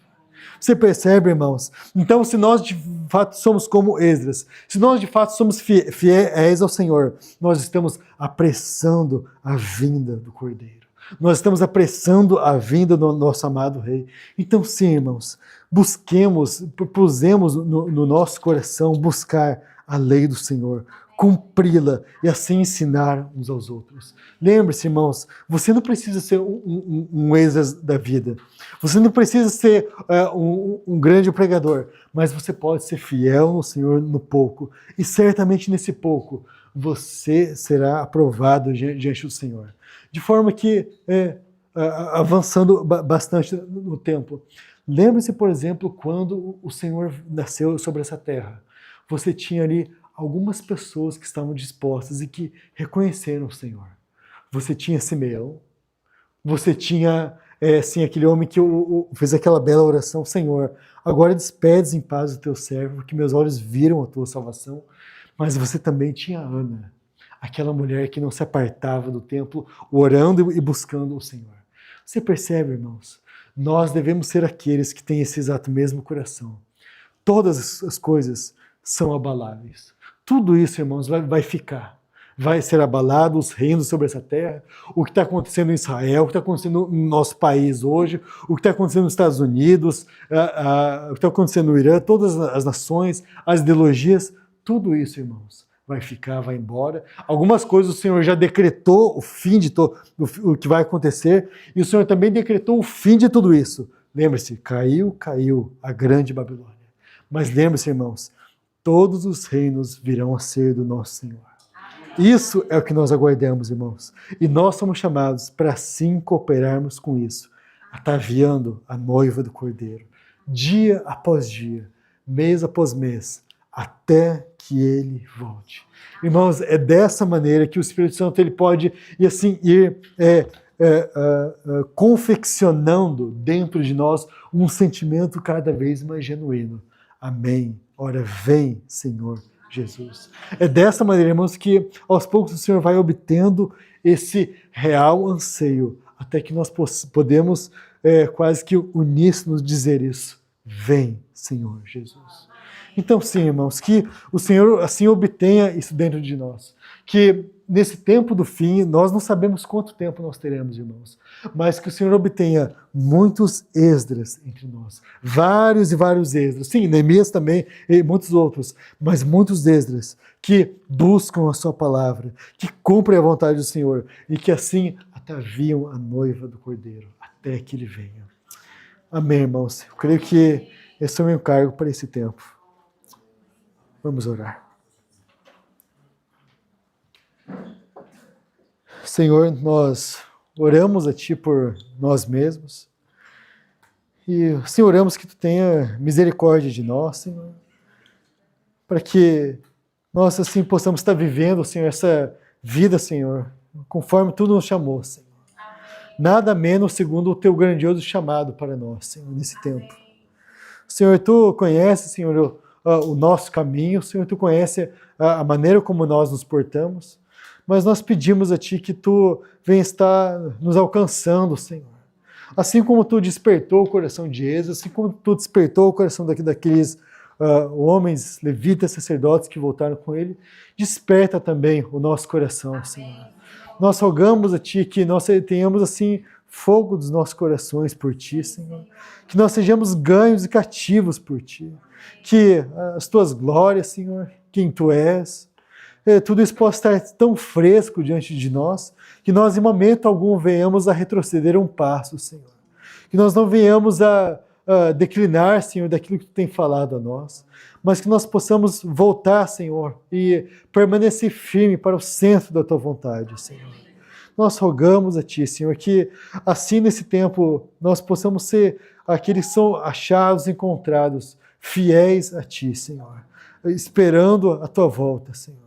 Você percebe, irmãos? Então, se nós de fato somos como Esdras, se nós de fato somos fiéis ao Senhor, nós estamos apressando a vinda do Cordeiro. Nós estamos apressando a vinda do nosso amado Rei. Então, sim, irmãos, busquemos, propusemos no nosso coração buscar a lei do Senhor, cumpri-la e assim ensinar uns aos outros. Lembre-se, irmãos, você não precisa ser um Esdras da vida. Você não precisa ser um grande pregador, mas você pode ser fiel no Senhor no pouco. E certamente nesse pouco você será aprovado diante do Senhor. De forma que, avançando bastante no tempo, lembre-se, por exemplo, quando o Senhor nasceu sobre essa terra. Você tinha ali algumas pessoas que estavam dispostas e que reconheceram o Senhor. Você tinha Simeão, você tinha sim, aquele homem que fez aquela bela oração: Senhor, agora despedes em paz o teu servo, porque meus olhos viram a tua salvação. Mas você também tinha Ana, aquela mulher que não se apartava do templo, orando e buscando o Senhor. Você percebe, irmãos? Nós devemos ser aqueles que têm esse exato mesmo coração. Todas as coisas são abaláveis. Tudo isso, irmãos, vai ficar. Vai ser abalado os reinos sobre essa terra, o que está acontecendo em Israel, o que está acontecendo no nosso país hoje, o que está acontecendo nos Estados Unidos, o que está acontecendo no Irã, todas as nações, as ideologias, tudo isso, irmãos, vai ficar, vai embora. Algumas coisas o Senhor já decretou o fim de o que vai acontecer, e o Senhor também decretou o fim de tudo isso. Lembre-se, caiu a grande Babilônia. Mas lembre-se, irmãos, todos os reinos virão a ser do nosso Senhor. Isso é o que nós aguardamos, irmãos. E nós somos chamados para assim cooperarmos com isso, ataviando a noiva do Cordeiro, dia após dia, mês após mês, até que ele volte. Irmãos, é dessa maneira que o Espírito Santo ele pode ir confeccionando dentro de nós um sentimento cada vez mais genuíno. Amém. Ora, vem, Senhor Jesus. É dessa maneira, irmãos, que aos poucos o Senhor vai obtendo esse real anseio, até que nós podemos quase que uníssonos dizer isso. Vem, Senhor Jesus. Então, sim, irmãos, que o Senhor assim obtenha isso dentro de nós. Que nesse tempo do fim, nós não sabemos quanto tempo nós teremos, irmãos, mas que o Senhor obtenha muitos Esdras entre nós. Vários e vários Esdras. Sim, Neemias também e muitos outros, mas muitos Esdras que buscam a sua palavra, que cumprem a vontade do Senhor e que assim ataviam a noiva do Cordeiro até que ele venha. Amém, irmãos. Eu creio que esse é o meu encargo para esse tempo. Vamos orar. Senhor, nós oramos a Ti por nós mesmos e, Senhor, oramos que Tu tenha misericórdia de nós, Senhor, para que nós, assim, possamos estar vivendo, Senhor, essa vida, Senhor, conforme Tu nos chamou, Senhor. Nada menos segundo o Teu grandioso chamado para nós, Senhor, nesse tempo. Senhor, Tu conheces, Senhor, o nosso caminho, Senhor, Tu conhece a maneira como nós nos portamos, mas nós pedimos a Ti que Tu venha estar nos alcançando, Senhor. Assim como Tu despertou o coração de Esdras, assim como Tu despertou o coração daqueles homens, levitas, sacerdotes que voltaram com ele, desperta também o nosso coração, Senhor. Nós rogamos a Ti que nós tenhamos assim fogo dos nossos corações por Ti, Senhor. Que nós sejamos ganhos e cativos por Ti. Que as Tuas glórias, Senhor, quem Tu és, tudo isso possa estar tão fresco diante de nós, que nós em momento algum venhamos a retroceder um passo, Senhor. Que nós não venhamos a declinar, Senhor, daquilo que Tu tem falado a nós, mas que nós possamos voltar, Senhor, e permanecer firme para o centro da Tua vontade, Senhor. Nós rogamos a Ti, Senhor, que assim nesse tempo nós possamos ser aqueles que são achados, encontrados, fiéis a Ti, Senhor, esperando a Tua volta, Senhor.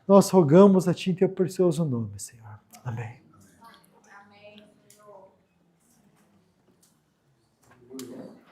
Nós rogamos a Ti em Teu precioso nome, Senhor. Amém.